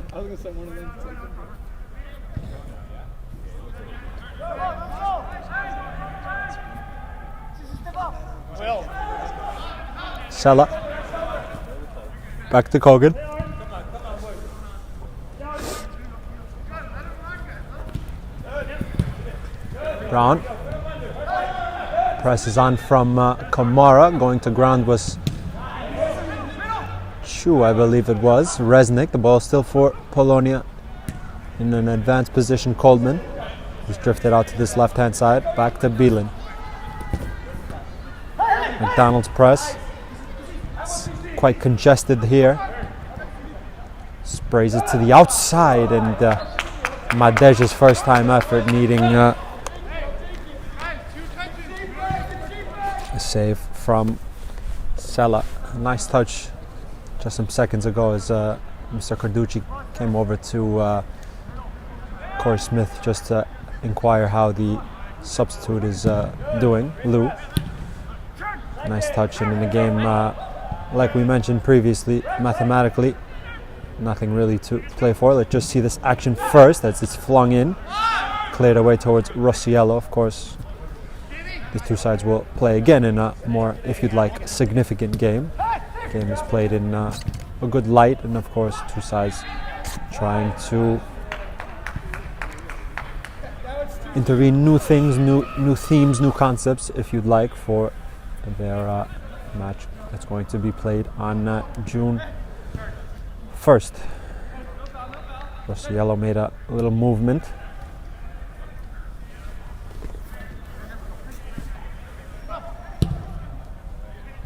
Sella. Back to Colgan. Brown. Presses on from Kamara. Going to ground was Chu, I believe it was. Reznik. The ball still for Polonia. In an advanced position, Coleman. Who's drifted out to this left-hand side. Back to Bilin. McDonald's press. It's quite congested here. Sprays it to the outside, and Madej's first time effort needing a save from Sella. Nice touch just some seconds ago as Mr. Carducci came over to Corey Smith just to inquire how the substitute is doing, Lou. Nice touch, and in the game, like we mentioned previously, mathematically, nothing really to play for. Let's just see this action first as it's flung in, cleared away towards Rossiello. Of course, the two sides will play again in a more, if you'd like, significant game. The game is played in a good light, and of course, two sides trying to intervene new things, new themes, new concepts, if you'd like, for their match that's going to be played on June 1st. Rossiello made a little movement.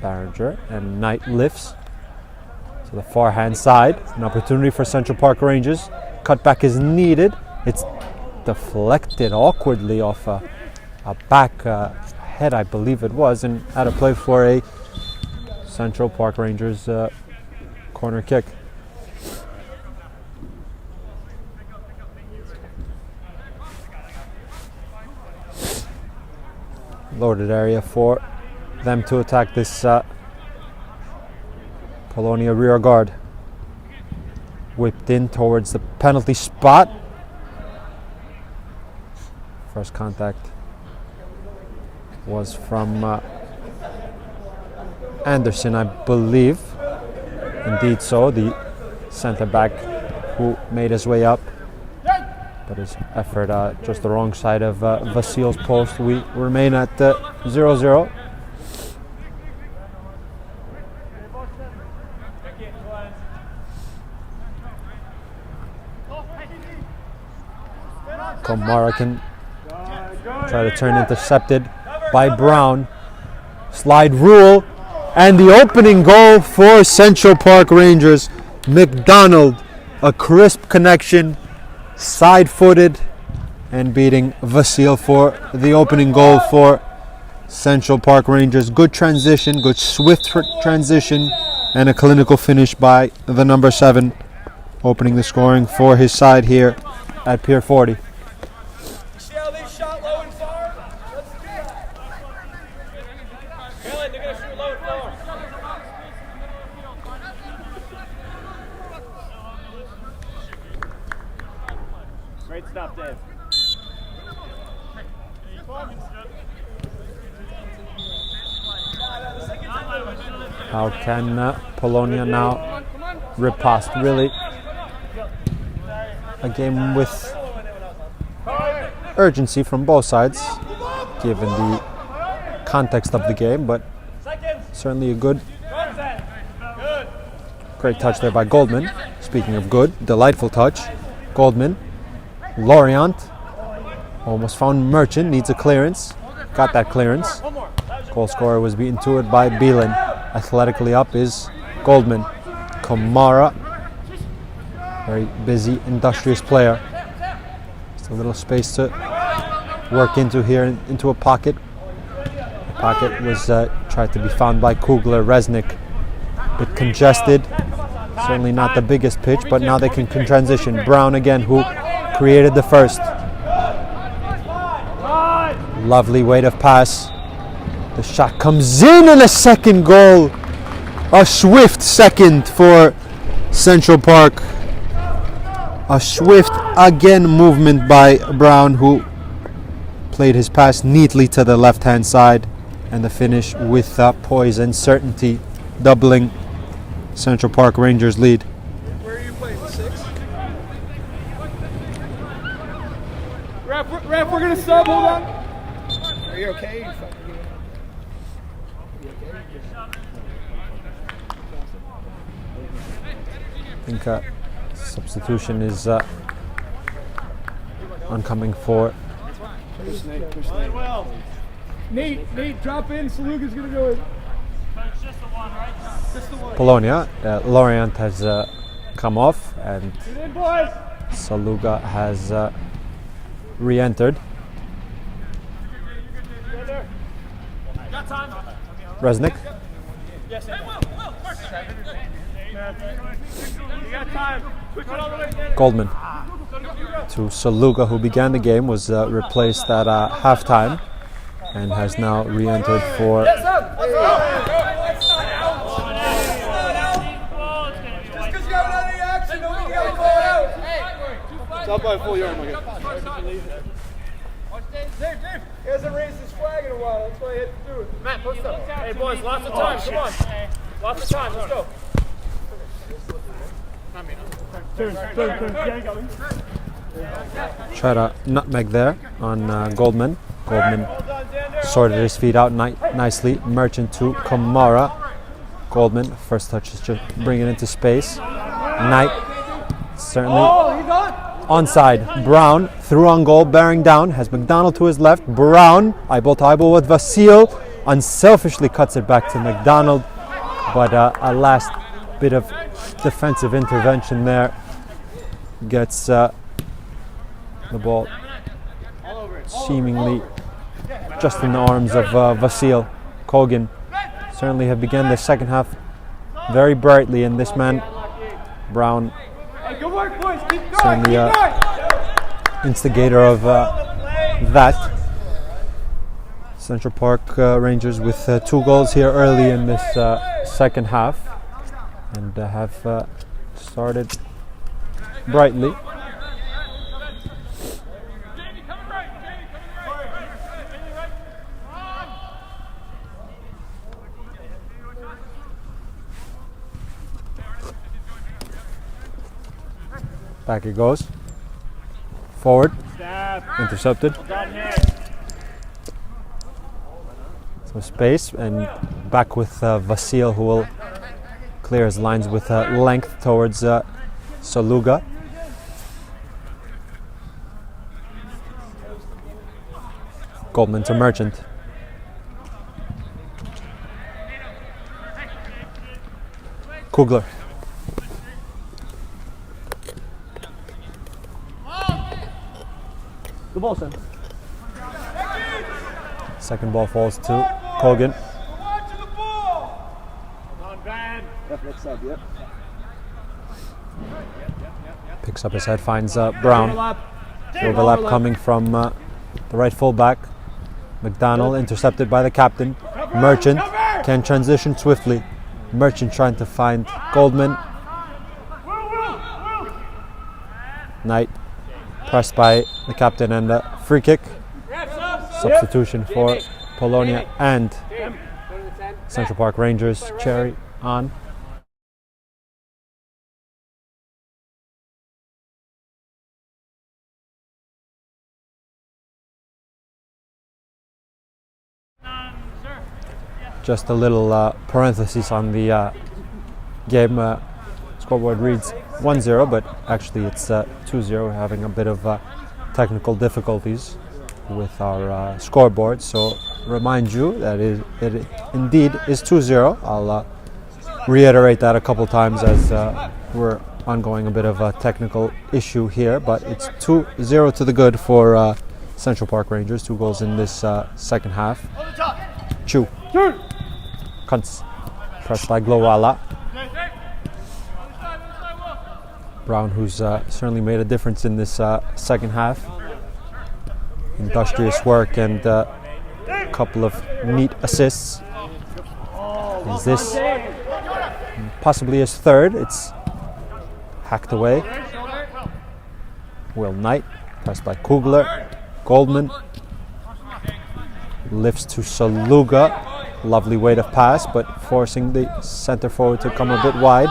Barringer and Knight lifts to the far hand side. An opportunity for Central Park Rangers. Cutback is needed. It's deflected awkwardly off a back head, I believe it was, and had a play for a Central Park Rangers corner kick. Loaded area for them to attack this Polonia rear guard. Whipped in towards the penalty spot. First contact was from Anderson, I believe. Indeed so, the centre back who made his way up, but his effort just the wrong side of Vasil's post. We remain at 0-0. Kamara can try to turn intercepted by Brown. Slide rule, and the opening goal for Central Park Rangers. McDonald, a crisp connection, side-footed, and beating Vasil for the opening goal for Central Park Rangers. Good transition, good swift transition, and a clinical finish by the number 7, opening the scoring for his side here at Pier 40. Great stuff, Dave. How can Polonia now riposte? Really a game with urgency from both sides, given the context of the game, but certainly a great touch there by Goldman. Speaking of good, delightful touch. Goldman, Lorient, almost found Merchant, needs a clearance, got that clearance. Goal scorer was beaten to it by Beelan. Athletically up is Goldman. Kamara, very busy, industrious player. Just a little space to work into here, into a pocket. The pocket was tried to be found by Kugler. Resnick, a bit congested. Certainly not the biggest pitch, but now they can transition. Brown again, who created the first. Lovely weight of pass. The shot comes in, and a second goal. A swift second for Central Park. A swift, again, movement by Brown, who played his pass neatly to the left-hand side. And the finish with poise and certainty, doubling Central Park Rangers' lead. Where are you playing, the 6? Ref, we're gonna sub, hold on. Are you okay? I think substitution is oncoming for Nate, drop in. Saluga's gonna go in. Polonia. Lorient has come off, and Saluga has re-entered. Resnick. Goldman to Saluga, who began the game, was replaced at halftime and has now re-entered for Stop by a full yard, my guy. Dave, he hasn't raised his flag in a while. That's why he had to do it. Matt, post up. Hey, boys, lots of time. Come on. Lots of time. Let's go. try to nutmeg there on Goldman. Goldman sorted his feet out nicely. Merchant to Kamara. Goldman, first touch is just bring it into space. Knight, certainly onside. Brown through on goal, bearing down, has McDonald to his left. Brown, eyeball to eyeball with Vasil, unselfishly cuts it back to McDonald, but a last bit of defensive intervention there gets the ball seemingly just in the arms of Vasil. Kogan certainly have begun the second half very brightly, and this man, Brown, certainly instigator of that. Central Park Rangers with 2 goals here early in this second half, and have started brightly. Back it goes. Forward. Intercepted. Some space, and back with Vasil, who will clear his lines with length towards Soluga. Goldman to Merchant. Kugler. The ball, son. Second ball falls to Kogan. Next side, yep. Picks up his head, finds Brown. Overlap coming from the right fullback. McDonald intercepted by the captain. Merchant can transition swiftly. Merchant trying to find Goldman. Knight pressed by the captain, and a free kick. Substitution for Polonia and Central Park Rangers. Cherry on. Just a little parenthesis on the game. Scoreboard reads 1-0, but actually it's 2-0. We're having a bit of technical difficulties with our scoreboard, so remind you that it indeed is 2-0. I'll reiterate that a couple times as we're ongoing a bit of a technical issue here, but it's 2-0 to the good for Central Park Rangers. 2 goals in this second half. Chu. Kuntz. Pressed by Glowala. Brown, who's certainly made a difference in this second half. Industrious work and a couple of neat assists. Is this possibly his third? It's hacked away. Will Knight, pressed by Kugler. Goldman lifts to Soluga. Lovely weight of pass, but forcing the center forward to come a bit wide.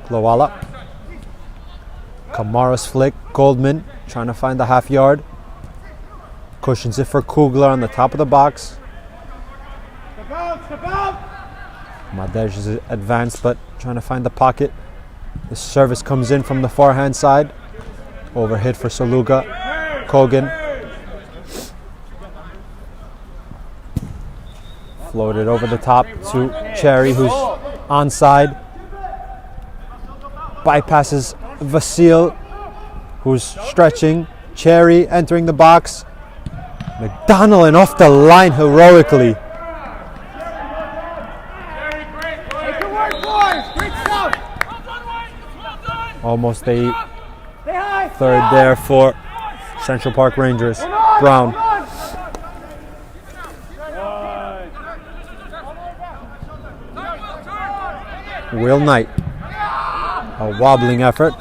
Glowala. Kamara's flick. Goldman trying to find the half yard. Cushions it for Kugler on the top of the box. Madej is advanced, but trying to find the pocket. The service comes in from the forehand side. Overhit for Soluga. Kogan. Floated over the top to Cherry, who's onside. Bypasses Vasil, who's stretching. Cherry entering the box. McDonald and off the line heroically. Almost a third there for Central Park Rangers. Brown. Will Knight. A wobbling effort.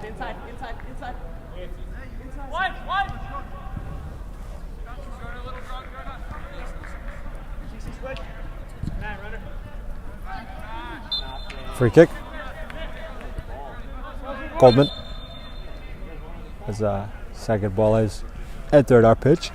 Inside. Free kick. Goldman. As a second ball has entered our pitch.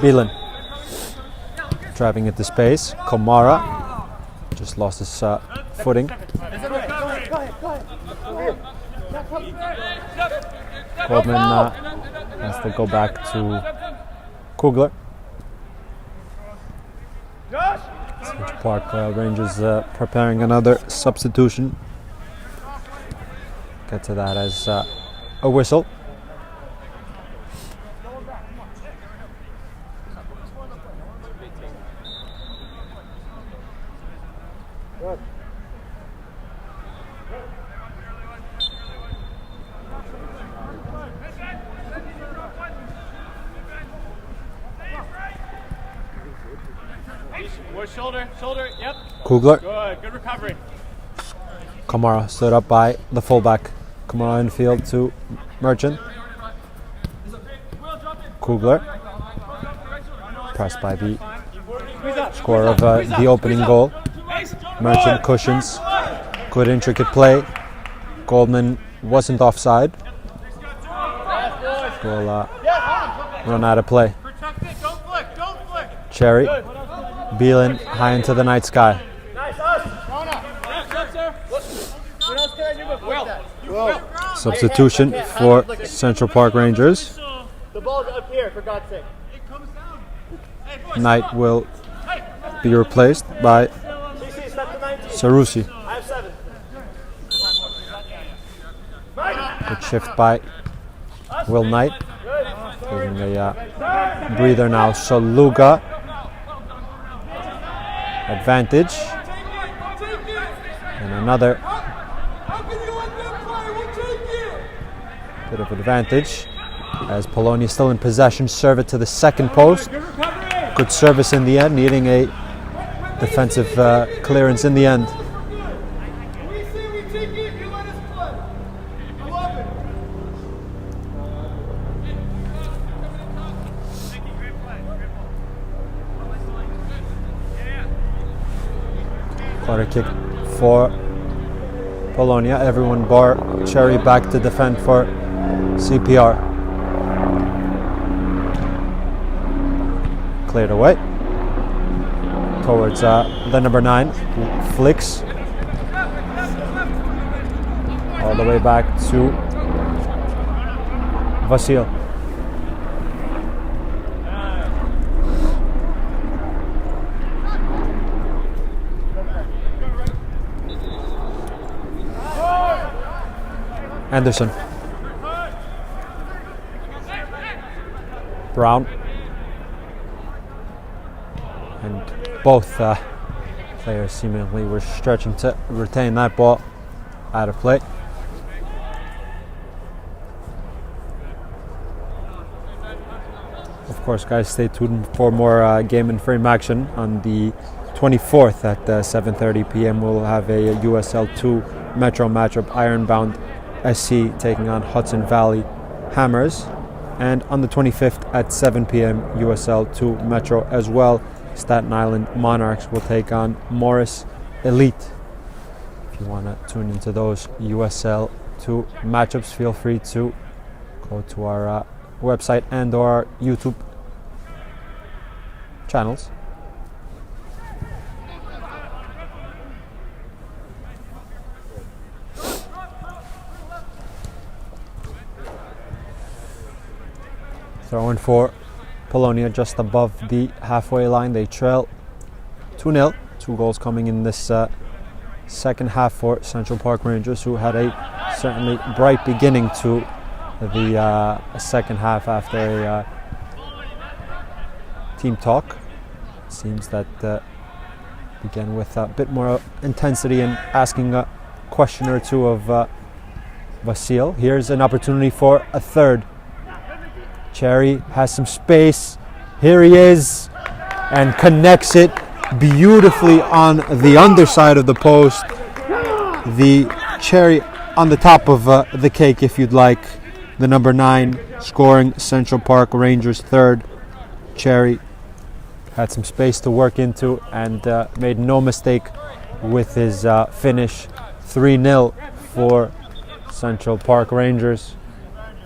Beelan driving into space. Kamara just lost his footing. Goldman has to go back to Kugler. Central Park Rangers preparing another substitution. Get to that as a whistle. Shoulder, yep. Kugler. Good recovery. Kamara stood up by the fullback. Kamara in field to Merchant. Kugler. Pressed by the scorer of the opening goal. Merchant cushions. Good intricate play. Goldman wasn't offside. Will run out of play. Cherry. Beelan high into the night sky. Substitution for Central Park Rangers. The ball's up here, for God's sake. Knight will be replaced by Sarusi. Good shift by Will Knight. Taking a breather now. Soluga. Advantage. And another bit of advantage as Polonia still in possession. Serve it to the second post. Good service in the end, needing a defensive clearance in the end. Corner kick for Polonia. Everyone bar Cherry back to defend for CPR. Cleared away towards the number 9 who flicks all the way back to Vasil. Anderson. Brown. And both players seemingly were stretching to retain that ball out of play. Of course, guys, stay tuned for more game and frame action. On the 24th at 7:30 p.m. we'll have a USL 2 Metro matchup. Ironbound SC taking on Hudson Valley Hammers. And on the 25th at 7 p.m. USL 2 Metro as well. Staten Island Monarchs will take on Morris Elite. If you want to tune into those USL 2 matchups, feel free to go to our website and our YouTube channels. Throw in for Polonia just above the halfway line. They trail 2-0. 2 goals coming in this second half for Central Park Rangers, who had a certainly bright beginning to the second half after a team talk. It seems that began with a bit more intensity and asking a question or two of Vasil. Here's an opportunity for a third. Cherry has some space. Here he is and connects it beautifully on the underside of the post. The cherry on the top of the cake, if you'd like. The number 9 scoring Central Park Rangers third. Cherry had some space to work into and made no mistake with his finish. 3-0 for Central Park Rangers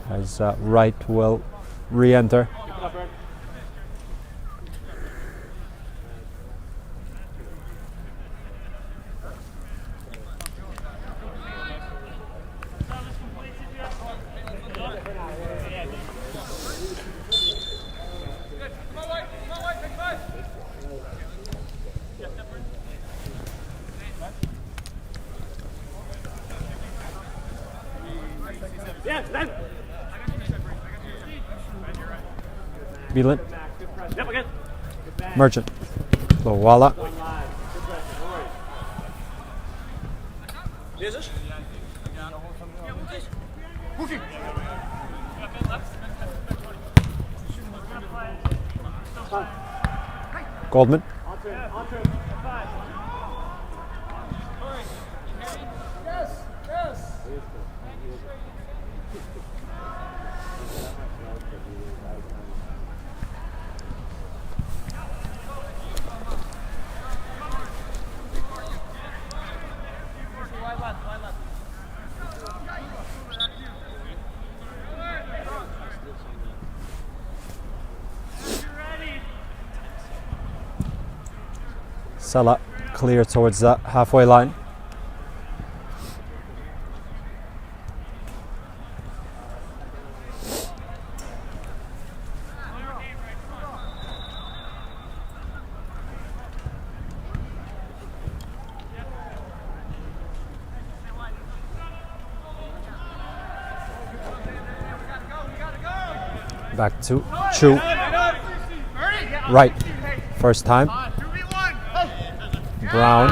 as Wright will re-enter. Beelan. Merchant. Lowala. Goldman. Sella clear towards the halfway line. Back to Chu. Right. First time. Brown.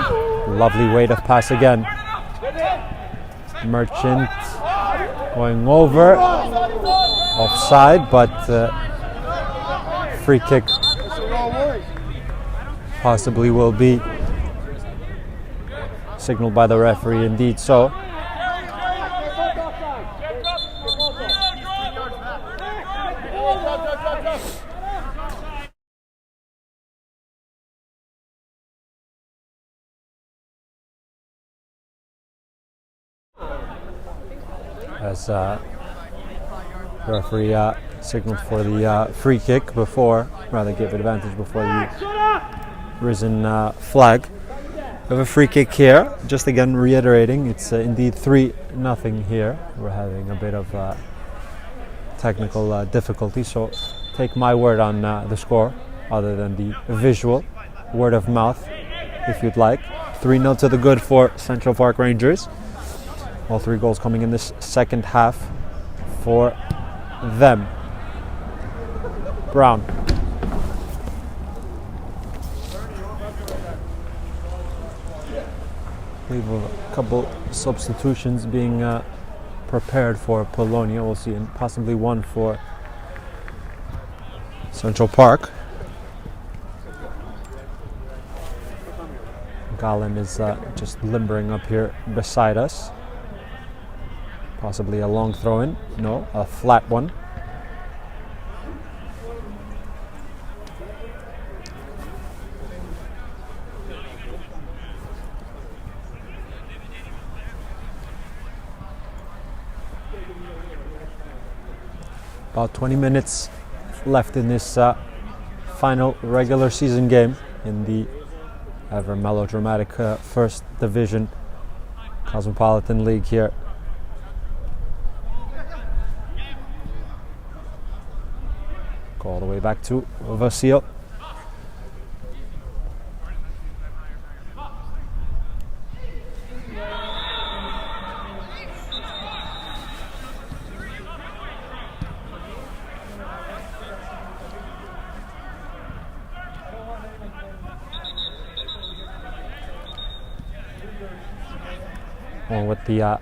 Lovely weight of pass again. Merchant going over. Offside, but free kick possibly will be signaled by the referee. Indeed so. As the referee signaled for the free kick before, rather gave advantage before the risen flag. We have a free kick here. Just again reiterating, it's indeed 3-0 here. We're having a bit of technical difficulty, so take my word on the score, other than the visual, word of mouth, if you'd like. 3-0 to the good for Central Park Rangers. All 3 goals coming in this second half for them. Brown. I believe a couple substitutions being prepared for Polonia. We'll see, and possibly one for Central Park. Galen is just limbering up here beside us. Possibly a long throw in. No, a flat one. About 20 minutes left in this final regular season game in the ever melodramatic First Division Cosmopolitan League here. Go all the way back to Vasil. On with the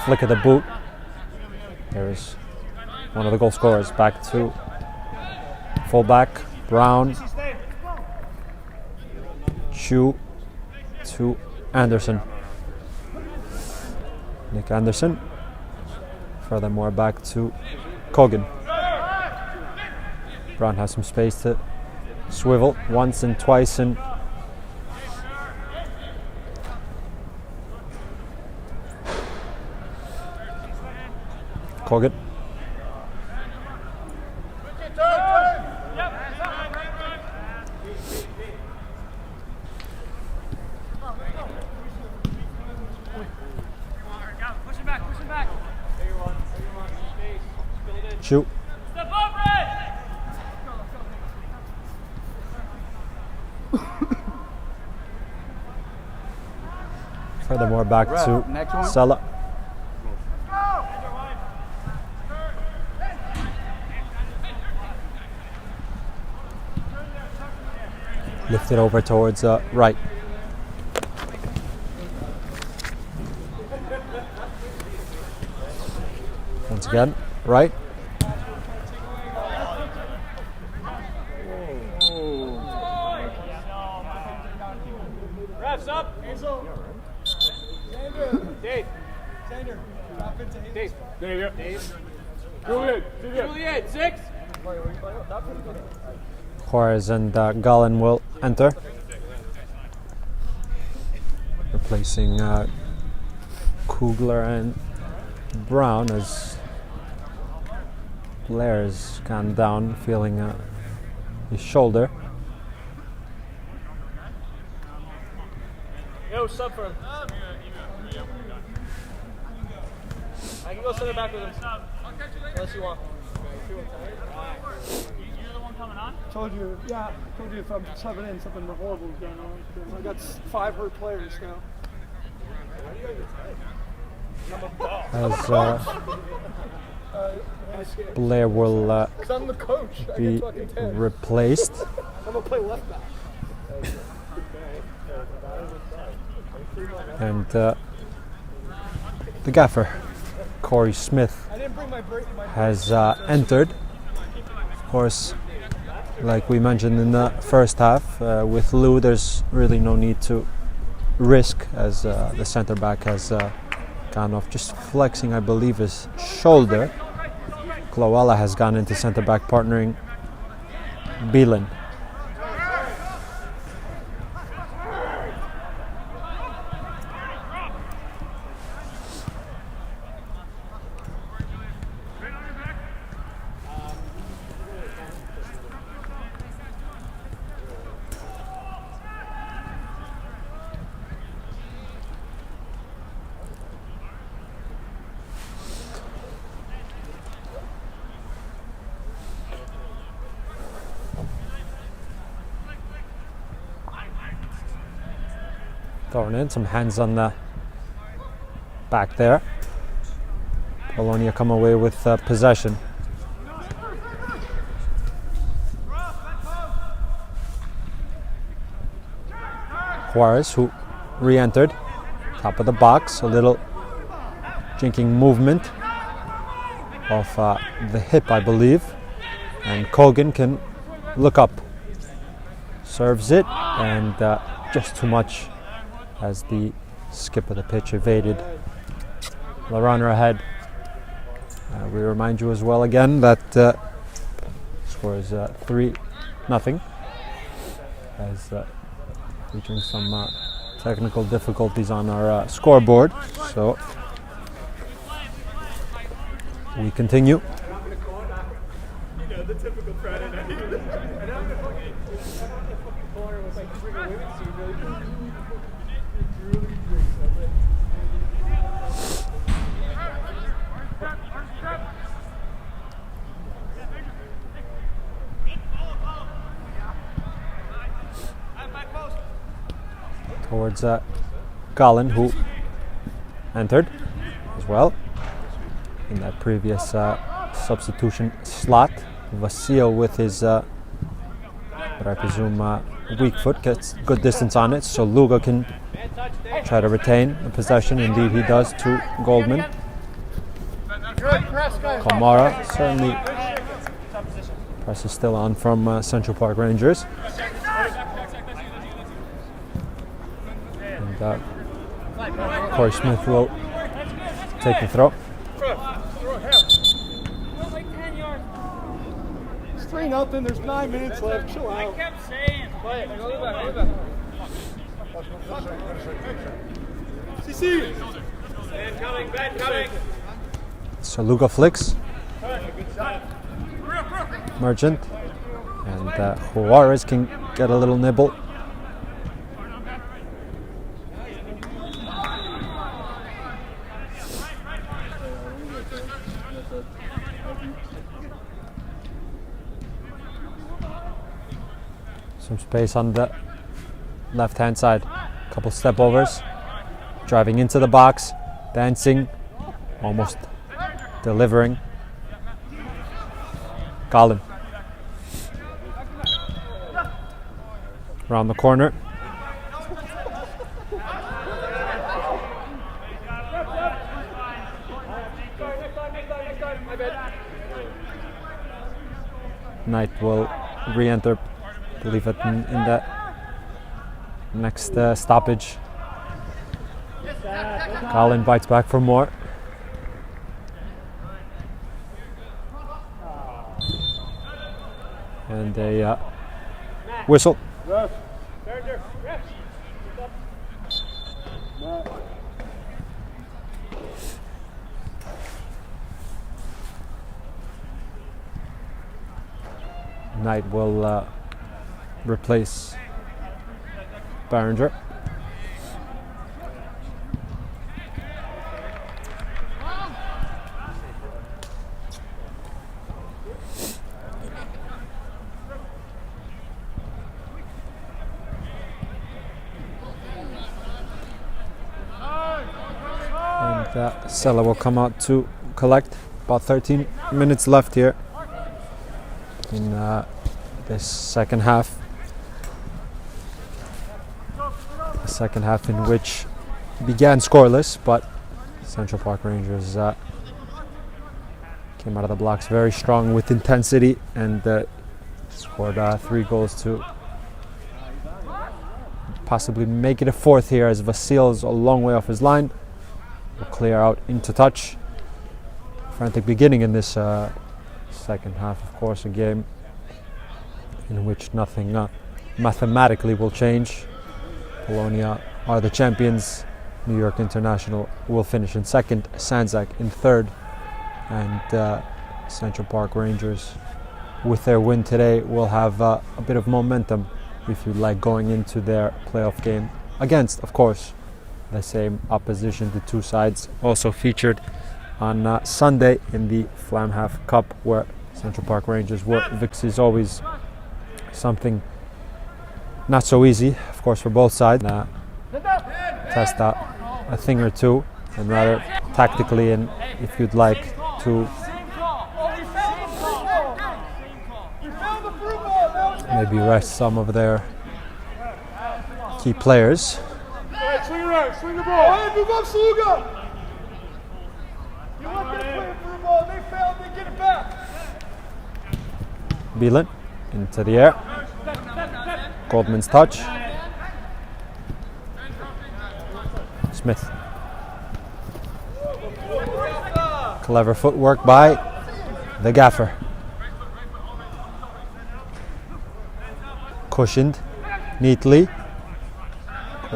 flick of the boot. There's one of the goal scorers. Back to fullback, Brown. Chu to Anderson. Nick Anderson. Furthermore, back to Kogan. Brown has some space to swivel once and twice, and Kogan. Shoot. Furthermore, back to Sella. Lift it over towards right. Once again, right. Refs up. Hazel. Dave. Sander. Drop into Hazel. Dave. There you go. Dave. Juliet. 6. Juarez and Gallen will enter, replacing Kugler and Brown as Blair has gone down, feeling his shoulder. Yo, sub for him. I can go center back with him. Unless you want. Told you if I'm subbing in, something horrible is going on. I got 5 hurt players now. As Blair will I'm the coach. be replaced. I'm going to play left back. And the gaffer, Corey Smith, has entered. Of course, like we mentioned in the first half, with Lou, there's really no need to risk, as the centre back has gone off, just flexing, I believe, his shoulder. Kloala has gone into centre back, partnering Beelan. Throwing in some hands on the back there. Polonia come away with possession. Juarez, who re-entered, top of the box, a little jinking movement of the hip, I believe, and Kogan can look up, serves it, and just too much as the skip of the pitch evaded the runner ahead. We remind you as well again that score is 3-0, as featuring some technical difficulties on our scoreboard. So we continue. The typical Friday night. Towards Gallen, who entered as well in that previous substitution slot. Vasil with his, what I presume, weak foot, gets good distance on it, so Luga can try to retain the possession. Indeed he does to Goldman. Kamara certainly press is still on from Central Park Rangers. And Corey Smith will take the throw. It's 3-0. There's 9 minutes left. Chill out. I kept saying. Play it. Go back. CC. Ben coming. Ben coming. So Luga flicks. Merchant. And Juarez can get a little nibble. Some space on the left-hand side. Couple step overs. Driving into the box. Dancing. Almost delivering. Gallen. around the corner. Knight will re-enter, I believe, in that next stoppage. Colin bites back for more. And a whistle. Knight will replace Barringer. And Sella will come out to collect. About 13 minutes left here in this second half. The second half in which began scoreless, but Central Park Rangers came out of the blocks very strong with intensity and scored 3 goals to possibly make it a fourth here, as Vasil's a long way off his line. Will clear out into touch. Frantic beginning in this second half, of course, a game in which nothing mathematically will change. Polonia are the champions. New York International will finish in second, Sanzak in third, and Central Park Rangers, with their win today, will have a bit of momentum, if you like, going into their playoff game against, of course, the same opposition. The two sides also featured on Sunday in the Flamhalf Cup, where Central Park Rangers were victors. Is always something not so easy, of course, for both sides. Test out a thing or two, and rather tactically, and if you'd like to maybe rest some of their key players. Swing around, swing the ball. Hey, move up, Sluga! You let them play for the ball, they fail, they get it back. Bielan into the air. Goldman's touch. Smith. Clever footwork by the gaffer. Cushioned neatly.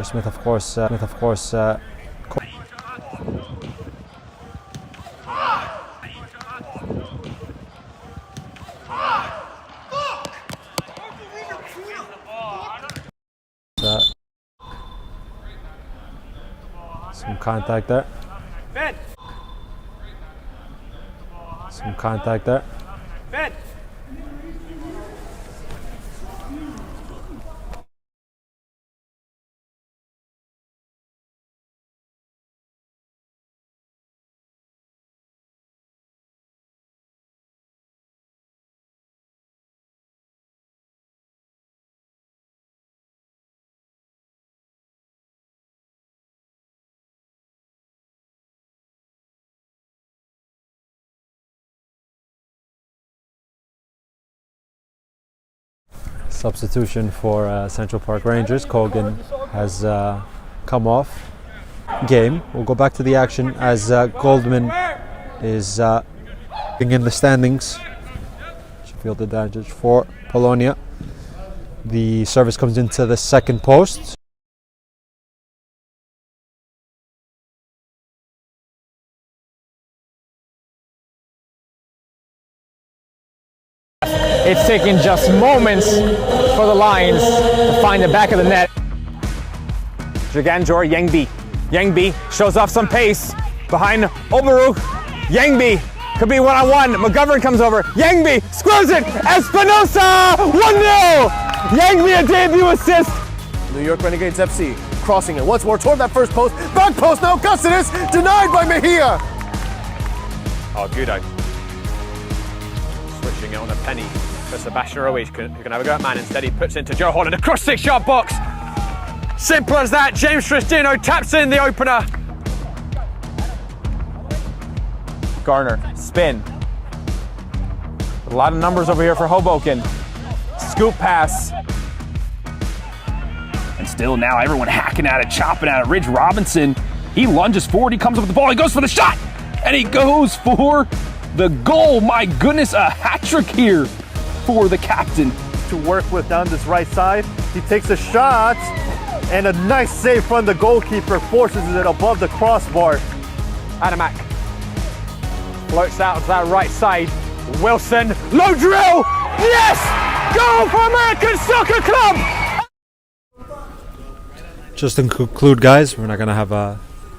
Smith, of course. Some contact there. Some contact there. Substitution for Central Park Rangers. Kogan has come off game. We'll go back to the action as Goldman is in the standings. Field advantage for Polonia. The service comes into the second post. It's taken just moments for the Lions to find the back of the net. Jaganjor Yangbi. Yangbi shows off some pace behind Oberuk. Yangbi could be one-on-one. McGovern comes over. Yangbi scores it. Espinosa 1-0. Yangbi a debut assist. New York Renegades FC crossing it once more toward that first post. Back post now. Custis denied by Mejia. Oh, good. Switch Dodging it on a penny for Sebastian Ruiz, who can have a go at man. Instead, he puts into Joe Holland across 6-yard box. Simple as that. James Tristino taps in the opener. Garner, spin. A lot of numbers over here for Hoboken. Scoop pass. And still now everyone hacking at it, chopping at it. Ridge Robinson, he lunges forward, he comes up with the ball, he goes for the shot, and he goes for the goal. My goodness, a hat trick here for the captain. To work with down this right side. He takes a shot, and a nice save from the goalkeeper forces it above the crossbar. Adamak floats out to that right side. Wilson, low drill, yes! Goal for American Soccer Club! Just to conclude, guys, we're not going to have a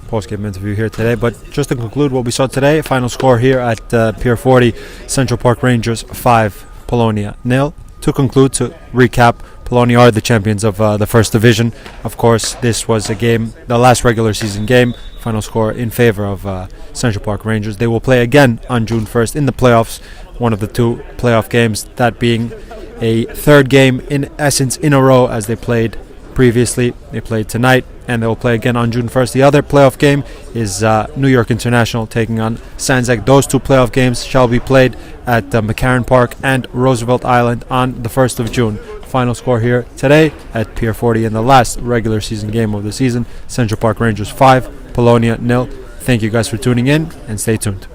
post-game interview here today, but just to conclude what we saw today, final score here at Pier 40, Central Park Rangers 5, Polonia 0. To conclude, to recap, Polonia are the champions of the first division. Of course, this was a game, the last regular season game, final score in favor of Central Park Rangers. They will play again on June 1st in the playoffs, one of the two playoff games, that being a third game in essence in a row, as they played previously. They played tonight, and they will play again on June 1st. The other playoff game is New York International taking on Sanzak. Those two playoff games shall be played at McCarran Park and Roosevelt Island on the 1st of June. Final score here today at Pier 40 in the last regular season game of the season, Central Park Rangers 5, Polonia 0. Thank you guys for tuning in, and stay tuned.